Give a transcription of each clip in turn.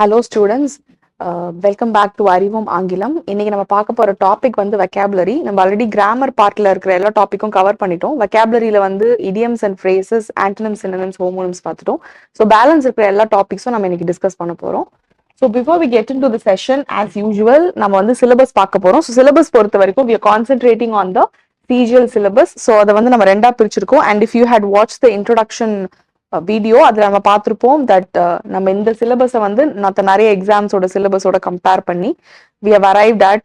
Hello students, welcome back to அறிவோம் ஆங்கிலம். இன்னைக்கு நம்ம பார்க்க போற டாபிக் வந்து வெக்காபுலரி. நம்ம ஆல்ரெடி கிராமர் பார்ட்ல இருக்கிற எல்லா டாபிக்கும் கவர் பண்ணிட்டோம். வெக்காபுலரியில வந்து idioms and phrases, antonyms, synonyms, homonyms பார்த்துட்டோம். ஸோ பேலன்ஸ் இருக்கிற எல்லா டாபிக்ஸும் நம்ம இன்னைக்கு டிஸ்கஸ் பண்ண போறோம். So before we get into the session as usual நம்ம வந்து சிலபஸ் பார்க்க போறோம். ஸோ சிலபஸ் பொறுத்த வரைக்கும் we are concentrating on the CGL syllabus. So அதை வந்து நம்ம ரெண்டா பிரிச்சிருக்கோம். And if you had watched the introduction video அதுல நம்ம பார்த்திருப்போம் தட் நம்ம இந்த சிலபஸை வந்து மற்ற நிறைய எக்ஸாம்ஸோட சிலபஸோட கம்பேர் பண்ணி we have arrived at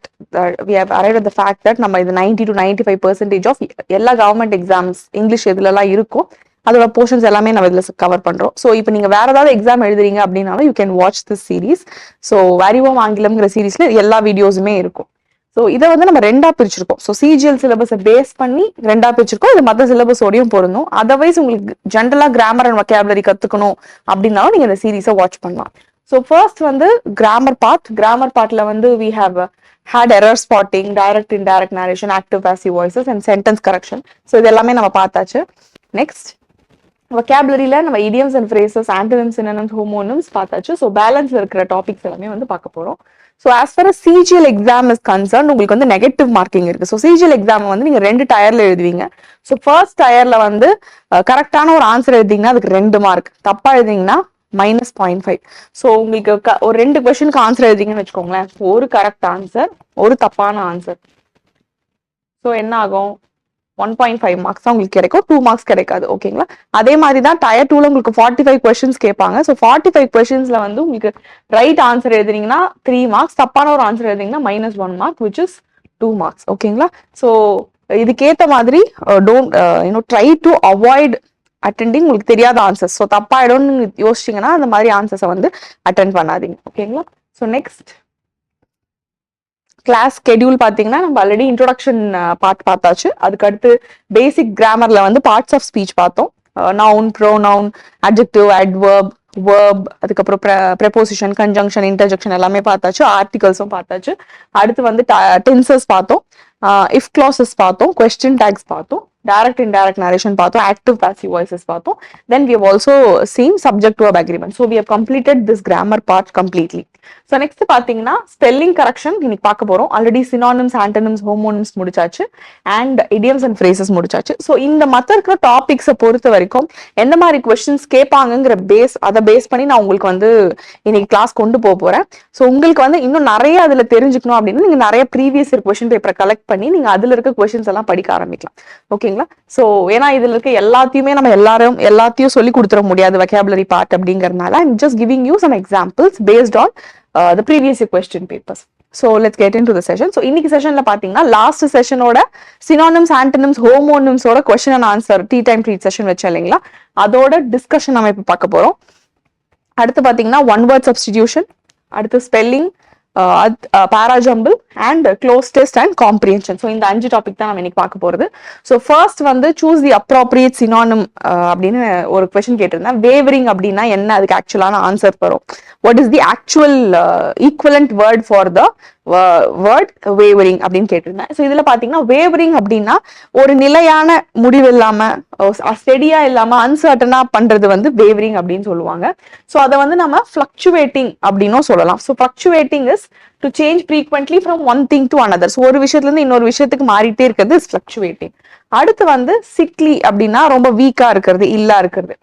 the fact that நம்ம இது 90 to 95% ஆஃப் எல்லா கவர்மெண்ட் எக்ஸாம்ஸ் இங்கிலீஷ் எதுலலாம் இருக்கும் அதோட போர்ஷன்ஸ் எல்லாமே நம்ம இதுல கவர் பண்றோம். ஸோ இப்போ நீங்க வேற ஏதாவது எக்ஸாம் எழுதுறீங்க அப்படின்னாலும் you can watch this series. So அறிவோம் ஆங்கிலம்ங்கிற சீரீஸ்ல எல்லா வீடியோஸுமே இருக்கும். ஸோ இதை வந்து நம்ம ரெண்டா பிரிச்சிருக்கோம். ஸோ சிஜிஎல் சிலபஸை பேஸ் பண்ணி ரெண்டா பிரிச்சிருக்கோம். இது மற்ற சிலபஸோடையும் பொருந்தும். அதர்வைஸ் உங்களுக்கு ஜென்ரலா கிராமர் அண்ட் வொக்காபுலரி கத்துக்கணும் அப்படின்னாலும் நீங்க இந்த சீரீஸை வாட்ச் பண்ணலாம். ஸோ ஃபர்ஸ்ட் வந்து கிராமர் பார்ட்ல வந்து we have had error spotting, direct indirect narration, active passive voices and sentence correction. So இது எல்லாமே நம்ம பார்த்தாச்சு. நெக்ஸ்ட் வொக்காபுலரியில நம்ம idioms and phrases, antonyms, synonyms, homonyms பார்த்தாச்சு. ஸோ பேலன்ஸ்ல இருக்கிற டாபிக்ஸ் எல்லாமே வந்து பார்க்க போறோம். So as for CGL exam is concern உங்களுக்கு வந்து நெகட்டிவ் மார்க்கிங் இருக்கு. ஸோ சிஜிஎல் எக்ஸாம் வந்து நீங்க 2 டயர்ல எழுதுவீங்க. ஸோ ஃபர்ஸ்ட் டயர்ல வந்து கரெக்டான ஒரு ஆன்சர் எழுதிங்கன்னா அதுக்கு 2 மார்க், தப்பா எழுதிங்கன்னா -0.5. ஸோ உங்களுக்கு ஒரு 2 கொஸ்டினுக்கு ஆன்சர் எழுதிங்கன்னு வச்சுக்கோங்களேன். ஒரு கரெக்ட் ஆன்சர், ஒரு தப்பான ஆன்சர். ஸோ என்ன ஆகும்? 1.5 மார்க்ஸ் தான் உங்களுக்கு கிடைக்கும், 2 மார்க்ஸ் கிடைக்காது. ஓகேங்களா? அதே மாதிரி தான் டயர் 2ல உங்களுக்கு 45 கொஸ்டின்ஸ் கேட்பாங்க. ஸோ 45 கொஸ்டின்ஸ்ல வந்து உங்களுக்கு ரைட் ஆன்சர் எழுதுனீங்கன்னா 3 மார்க்ஸ், தப்பான ஒரு ஆன்சர் எழுதிங்கன்னா -1 மார்க், விச் இஸ் 2 மார்க்ஸ். ஓகேங்களா? ஸோ இதுக்கேற்ற மாதிரி don't try to avoid attending உங்களுக்கு தெரியாத ஆன்சர்ஸ். ஸோ தப்பாயிடும்னு யோசிச்சிங்கன்னா அந்த மாதிரி ஆன்சர்ஸை வந்து அட்டென்ட் பண்ணாதீங்க. ஓகேங்களா? ஸோ நெக்ஸ்ட் கிளாஸ் ஸ்கெடியூல் பார்த்தீங்கன்னா நம்ம ஆல்ரெடி இன்ட்ரோடக்ஷன் பார்ட் பார்த்தாச்சு. அதுக்கு அடுத்து பேசிக் கிராமர்ல வந்து பார்ட்ஸ் ஆஃப் ஸ்பீச் பார்த்தோம். Noun, pronoun, adjective, adverb, verb, அதுக்கப்புறம் ப்ரெபோசிஷன், கன்ஜங்ஷன், இன்டர்ஜெக்ஷன் எல்லாமே பார்த்தாச்சு. ஆர்டிகல்ஸும் பார்த்தாச்சு. அடுத்து வந்து டென்சஸ் பார்த்தோம், இஃப் கிளாசஸ் பார்த்தோம், கொஸ்டின் டேக்ஸ் பார்த்தோம், direct indirect narration பார்த்தோம், active passive voices பார்த்தோம். Then we have also seen subject verb agreement. So we have completed this grammar part completely. So next பாத்தீங்கன்னா spelling correction இன்னைக்கு பார்க்க போறோம். Already synonyms, antonyms, homonyms முடிச்சாச்சு and idioms and phrases முடிச்சாச்சு. So இந்த மற்ற இருக்கிற டாபிக்ஸை பொறுத்த வரைக்கும் எந்த மாதிரி கொஸ்டின்ஸ் கேட்பாங்கிற அதை பேஸ் பண்ணி நான் உங்களுக்கு வந்து இன்னைக்கு கிளாஸ் கொண்டு போக போறேன். ஸோ உங்களுக்கு வந்து இன்னும் நிறைய அதுல தெரிஞ்சுக்கணும் அப்படின்னா நீங்க நிறைய ப்ரீவியஸ் கொஸ்டின் பேப்பரை கலெக்ட் பண்ணி நீங்க அதுல இருக்க கொஸ்டின்ஸ் எல்லாம் படிக்க ஆரம்பிக்கலாம். ஓகேங்களா? ஸோ ஏன்னா இதுல இருக்க எல்லாத்தையுமே நம்ம எல்லாத்தையும் சொல்லி கொடுத்துட முடியாது வெக்காபுலரி பார்ட் அப்படிங்கறதுனால I'm just giving you some examples based on the previous question papers. So let's get into the session. So இன்னைக்கு செஷன்ல பாத்தீங்கன்னா லாஸ்ட் செஷனோட சினானிம்ஸ், ஆன்டனிம்ஸ், ஹோமோனிம்ஸோட question and answer tea time treat session வச்சோம் இல்லைங்களா? அதோட discussion நம்ம இப்போ பார்க்க போறோம். அடுத்து பாத்தீங்கன்னா ஒன் வேர்ட் சப்ஸ்டிடியூஷன், அடுத்து spelling, parajumble and cloze test and comprehension. So இந்த 5 டாபிக் தான் நம்ம இன்னைக்கு பார்க்க போறது. ஸோ ஃபர்ஸ்ட் வந்து சூஸ் தி அப்ராப்ரியேட் சினானிம் அப்படின்னு ஒரு கொஸ்டின் கேட்டிருந்தேன். வேவரிங் அப்படின்னா என்ன, அதுக்கு ஆக்சுவலான ஆன்சர் வரும். What is the actual equivalent word for the word wavering அப்படின்னு கேட்டிருந்தேன். ஸோ இதுல பாத்தீங்கன்னா வேவரிங் அப்படின்னா ஒரு நிலையான முடிவு இல்லாம, ஸ்டெடியா இல்லாம, அன்சர்டனா பண்றது வந்து வேவரிங் அப்படின்னு சொல்லுவாங்க. ஸோ அதை வந்து நம்ம ஃபிளக்சுவேட்டிங் அப்படின்னும் சொல்லலாம். So fluctuating is to change frequently from one thing to another. So ஒரு விஷயத்துல இருந்து இன்னொரு விஷயத்துக்கு மாறிட்டே இருக்கிறது இஸ் ஃபிளக்சுவேட்டிங். அடுத்து வந்து சிக்லி அப்படின்னா ரொம்ப வீக்கா இருக்கிறது, இல்லா இருக்கிறது.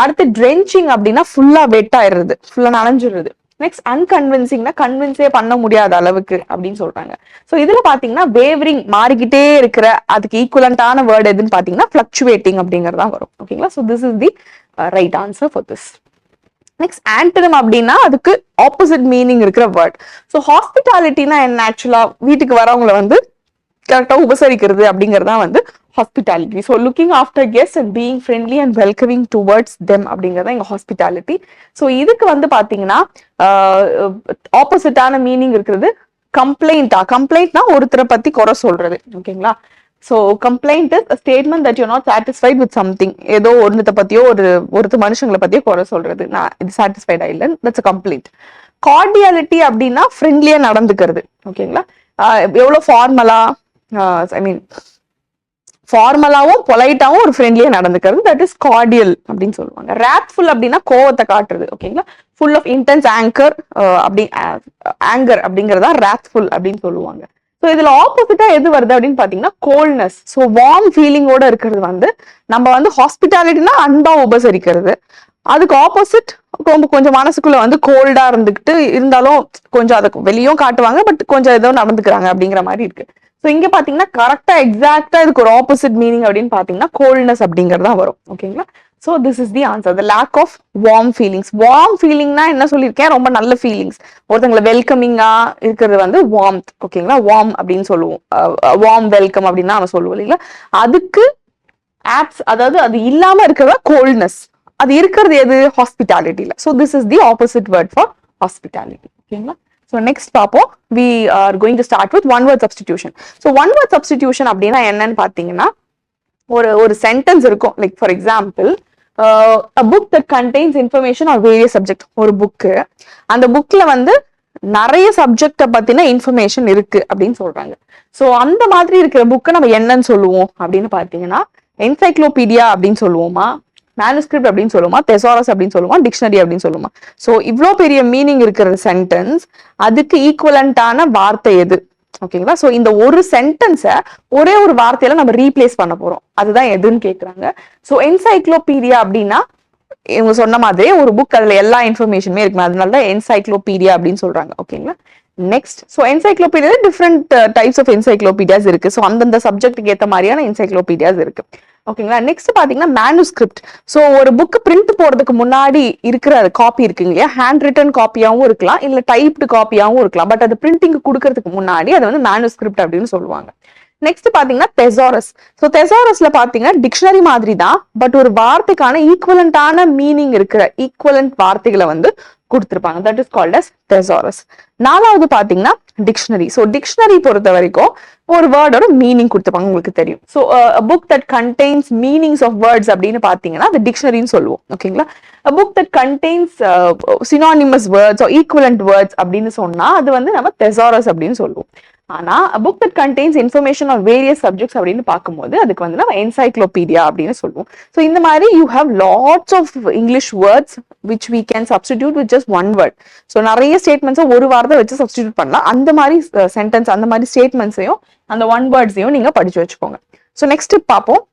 அடுத்து ட்ரென்ச்சிங் அப்படின்னா ஃபுல்லா வெட் ஆயிடுறது, ஃபுல்லா நனைஞ்சிடுறது. நெக்ஸ்ட் அன்கன்வின்சிங்னா கன்வின்ஸே பண்ண முடியாத அளவுக்கு அப்படின்னு சொல்றாங்க. ஸோ இதுல பாத்தீங்கன்னா வேவரிங் மாறிக்கிட்டே இருக்கிற அதுக்கு ஈக்குவலண்டான வேர்ட் எதுன்னு பாத்தீங்கன்னா ஃபிளக்சுவேட்டிங் அப்படிங்கறதான் வரும். ஓகேங்களா? So this is the right answer for this. Next antonym அப்படின்னா அதுக்கு ஆப்போசிட் மீனிங் இருக்கிற வேர்ட். ஸோ ஹாஸ்பிட்டாலிட்டினா என்ன, ஆக்சுவலா வீட்டுக்கு வரவங்களை வந்து கரெக்டா உபசரிக்கிறது அப்படிங்கறதா வந்து hospitality. So looking after guest and being friendly and welcoming towards them அப்படிங்கறதா எங்க ஹாஸ்பிட்டாலிட்டி. ஸோ இதுக்கு வந்து பாத்தீங்கன்னா ஆப்போசிட்டான மீனிங் இருக்கிறது கம்ப்ளைண்ட்னா ஒருத்தரை பத்தி குறை சொல்றது. ஓகேங்களா? So complaint is a statement that you're not satisfied with something. ஏதோ ஒருத்த பத்தியோ ஒருத்த மனுஷங்களை பத்தியோ குறை சொல்றது, நான் இது சாட்டிஸ்ஃபைடா இல்லைன்னு, தட்ஸ் a complaint. கார்டியாலிட்டி அப்படின்னா ஃப்ரெண்ட்லியா நடந்துக்கிறது. ஓகேங்களா? எவ்வளவு ஃபார்மலா, ஐ மீன் ஃபார்மலாவும் பொலைட்டாவும் ஒரு ஃப்ரெண்ட்லியா நடந்துக்கிறது, தட் இஸ் கார்டியல் அப்படின்னு சொல்லுவாங்க. ராத்ஃபுல் அப்படின்னா கோவத்தை காட்டுறது. ஓகேங்களா, ஃபுல் ஆஃப் இன்டென்ஸ் ஆங்கர் அப்படிங்கறதா ராத்ஃபுல் அப்படின்னு சொல்லுவாங்க. ஸோ இதுல ஆப்போசிட்டா எது வருது அப்படின்னு பாத்தீங்கன்னா கோல்ட்னஸ். ஸோ வார்ம் ஃபீலிங்கோட இருக்கிறது வந்து நம்ம வந்து ஹாஸ்பிட்டாலிட்டினா அன்பா உபசரிக்கிறது. அதுக்கு ஆப்போசிட் கொஞ்சம் மனசுக்குள்ள வந்து கோல்டா இருந்துகிட்டு இருந்தாலும் கொஞ்சம் அதை வெளியும் காட்டுவாங்க, பட் கொஞ்சம் ஏதோ நடந்துக்கிறாங்க அப்படிங்கிற மாதிரி இருக்கு. ஸோ இங்க பாத்தீங்கன்னா கரெக்டா எக்ஸாக்டா இதுக்கு ஒரு ஆப்போசிட் மீனிங் அப்படின்னு பாத்தீங்கன்னா கோல்ட்னஸ் அப்படிங்கறதா வரும். ஓகேங்களா, so this is the answer, the lack of warm feelings. Warm ஃபீலிங்னா என்ன சொல்லியிருக்கேன், ரொம்ப நல்ல ஃபீலிங்ஸ், ஒருத்தங்களை வெல்கமிங்கா இருக்கிறது வந்து வார்ம்த். ஓகேங்களா, வார்ம் அப்படின்னு சொல்லுவோம், வார்ம் வெல்கம் அப்படின்னு நம்ம சொல்லுவோம் இல்லைங்களா. அதுக்கு ஆப்ஸ், அதாவது அது இல்லாம இருக்கிறதா கோல்ட்னஸ். அது இருக்கிறது எது, ஹாஸ்பிட்டாலிட்டியில. So this is the opposite word for hospitality. ஓகேங்களா, ஸோ நெக்ஸ்ட் பார்ப்போம். We are going to start with one word substitution. So one word substitution அப்படின்னா என்னன்னு பார்த்தீங்கன்னா, ஒரு சென்டென்ஸ் இருக்கும். Like for example, a book that contains information on various subject. ஒரு book, அந்த புக்ல வந்து நிறைய சப்ஜெக்ட பத்தின இன்ஃபர்மேஷன் இருக்கு அப்படின்னு சொல்றாங்க. ஸோ அந்த மாதிரி இருக்கிற புக்கை நம்ம என்னன்னு சொல்லுவோம் அப்படின்னு பார்த்தீங்கன்னா, என்சைக்ளோபீடியா அப்படின்னு சொல்லுவோமா, மேனுஸ்கிரிப்ட் அப்படின்னு சொல்லுவோமா, தெசாரஸ் அப்படின்னு சொல்லுவோமா, டிக்ஷனரி அப்படின்னு சொல்லுவோமா. ஸோ இவ்வளோ பெரிய மீனிங் இருக்கிற சென்டென்ஸ், அதுக்கு ஈக்குவலண்டான வார்த்தை எது? ஓகேங்களா, ஸோ இந்த ஒரு சென்டென்ஸை ஒரே ஒரு வார்த்தையில நம்ம ரீப்ளேஸ் பண்ண போறோம், அதுதான் எதுன்னு கேட்குறாங்க. ஸோ என்சைக்ளோபீடியா அப்படின்னா இவங்க சொன்ன மாதிரி ஒரு புக், அதுல எல்லா இன்ஃபர்மேஷனுமே இருக்கு, அதனாலதான் என்சைக்ளோபீடியா அப்படின்னு சொல்றாங்க. ஓகேங்களா, next, so encyclopedia different types of encyclopedias இருக்கு. ஸோ அந்தந்த சப்ஜெக்ட்டுக்கு ஏற்ற மாதிரியான என்சைக்ளோபீடியாஸ் இருக்கு. ஓகேங்களா, நெக்ஸ்ட் பாத்தீங்கன்னா மேனுஸ்கிரிப்ட். ஸோ ஒரு புக் பிரிண்ட் போறதுக்கு முன்னாடி இருக்கிற காப்பி இருக்குங்க இல்லையா, ஹேண்ட் ரிட்டன் காப்பியாவும் இருக்கலாம், இல்ல டைப்டு காப்பியாவும் இருக்கலாம். பட் அது பிரிண்டிங் கொடுக்கறதுக்கு முன்னாடி அதை வந்து மேனுஸ்கிரிப்ட் அப்படின்னு சொல்லுவாங்க. நெக்ஸ்ட் பாத்தீங்கன்னா தெசாரஸ். ஸோ தெசாரஸ்ல பாத்தீங்கன்னா டிக்ஷனரி மாதிரி தான், பட் ஒரு வார்த்தைக்கான ஈக்குவலண்டான மீனிங் இருக்கிற ஈக்குவலண்ட் வார்த்தைகளை வந்து கொடுத்திருப்பாங்க. That is called as thesaurus. நாலாவது பாத்தீங்கன்னா டிக்ஷனரி. ஸோ டிக்ஷனரி பொறுத்த வரைக்கும் ஒரு வேர்டோட மீனிங் கொடுத்துருப்பாங்க, உங்களுக்கு தெரியும். So book that contains meanings of words அப்படின்னு பாத்தீங்கன்னா அது டிக்ஷனரின்னு சொல்லுவோம். ஓகேங்களா, book that contains synonymous words or equivalent words அப்படின்னு சொன்னா அது வந்து நம்ம தெசாரஸ் அப்படின்னு சொல்லுவோம். ஆனா book that contains information on various subjects அப்படின்னு பார்க்கும்போது அதுக்கு வந்து நம்ம என்சைக்ளோபீடியா அப்படின்னு சொல்லுவோம். ஸோ இந்த மாதிரி you have lots of English words which we can substitute with just one word. So நிறைய ஸ்டேட்மெண்ட்ஸை ஒரு வார்த்தை வச்சு சப்ஸ்டிடியூட் பண்ணலாம். அந்த மாதிரி சென்டென்ஸ், அந்த மாதிரி ஸ்டேட்மெண்ட்ஸையும் அந்த ஒன் வேர்ட்ஸையும் நீங்க படிச்சு வச்சுக்கோங்க. ஸோ நெக்ஸ்ட் பார்ப்போம்,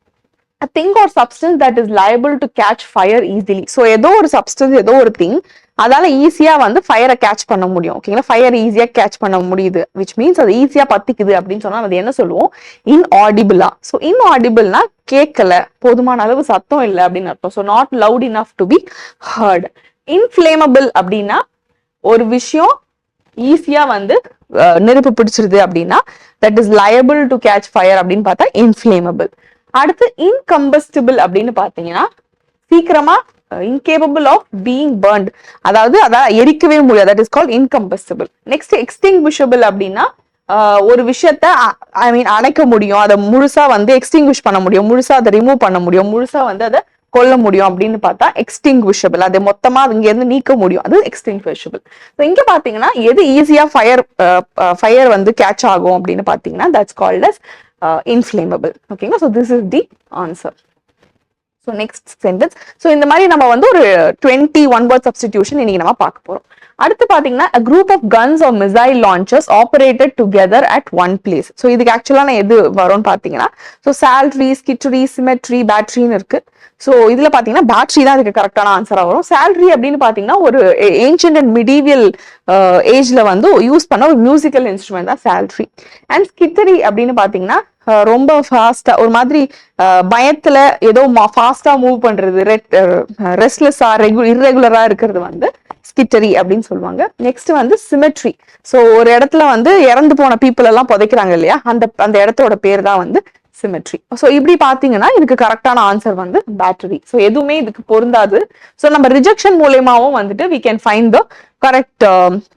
a thing or substance that is liable to catch fire easily. So ஏதோ ஒரு சப்ஸ்டன்ஸ், ஏதோ ஒரு திங், அதால ஈஸியா வந்து ஃபயரை கேட்ச் பண்ண முடியும். ஓகேங்களா, ஃபயர் ஈஸியா கேட்ச் பண்ண முடியுது, விச் மீன்ஸ் அது ஈஸியா பத்திக்குது அப்படின்னு சொன்னா அது என்ன சொல்லுவோம், இன்ஆடிபிளா. ஸோ இன்ஆடிபிள்னா கேட்கல, போதுமான அளவு சத்தம் இல்லை அப்படின்னு அர்த்தம். So not loud enough to be heard. Inflammable அப்படின்னா ஒரு விஷயம் ஈஸியா வந்து நெருப்பு பிடிச்சிருது அப்படின்னா that is liable to catch fire அப்படின்னு பார்த்தா இன்ஃபிளேமபிள். அடுத்து இன்கம்பஸ்டிபிள் அப்படின்னு பாத்தீங்கன்னா சீக்கிரமா incapable of being burned, அதாவது எரிக்கவே முடியாது, that is called incombustible. next extinguishable அப்படின்னா ஒரு விஷயத்த ஐ மீன் அணைக்க முடியும், அதை முழுசா வந்து எக்ஸ்டிங்விஷ் பண்ண முடியும், முழுசா அதை ரிமூவ் பண்ண முடியும், முழுசா வந்து அதை கொல்ல முடியும் அப்படின்னு பார்த்தா எக்ஸ்டிங்விஷபிள், அதை மொத்தமா இங்க இருந்து நீக்க முடியும், அது எக்ஸ்டிங்விஷபிள். இங்க பாத்தீங்கன்னா எது ஈஸியா ஃபயர் வந்து கேட்ச் ஆகும் அப்படின்னு பாத்தீங்கன்னா தட்ஸ் கால்ட் அஸ் inflammable. ஓகேங்களா, so this is the answer. So next sentence. So இந்த மாதிரி நம்ம வந்து ஒரு 21 word substitution இன்னைக்கு நம்ம பார்க்க போறோம். அடுத்து பாத்தீங்கன்னா a group of guns or missile launchers operated together at one place. So இதுக்கு ஆக்சுவலா நான் எது வரும்னு பாத்தீங்கன்னா so salary, skittery, symmetry, batteryன்னு இருக்கு. ஸோ இதுல பாத்தீங்கன்னா பேட்டரி தான் இதுக்கு கரெக்டான ஆன்சரா வரும். சேலரி அப்படின்னு பாத்தீங்கன்னா ஒரு ஏன்ஷியன்ட் அண்ட் மிடீவியல் ஏஜ்ல வந்து யூஸ் பண்ண ஒரு மியூசிக்கல் இன்ஸ்ட்ருமெண்ட் தான் சேலரி. அண்ட் ஸ்கிட்டரி அப்படின்னு பாத்தீங்கன்னா ரொம்ப ஃபாஸ்டா ஒரு மாதிரி பயத்துல ஏதோ ஃபாஸ்டா மூவ் பண்றது, ரெஸ்ட்லெஸ்ஸா இர்ரெகுலரா இருக்கிறது வந்து ஸ்கிட்டரி அப்படின்னு சொல்லுவாங்க. நெக்ஸ்ட் வந்து சிமெட்ரி. ஸோ ஒரு இடத்துல வந்து இறந்து போன பீப்புள் எல்லாம் புதைக்கிறாங்க இல்லையா, அந்த இடத்தோட பேர் தான் வந்து சிமெட்ரி. ஸோ இப்படி பாத்தீங்கன்னா இதுக்கு கரெக்டான ஆன்சர் வந்து பேட்டரி. ஸோ எதுவுமே இதுக்கு பொருந்தாது. ஸோ நம்ம ரிஜெக்ஷன் மூலயமாவும் வந்துட்டு we can find the correct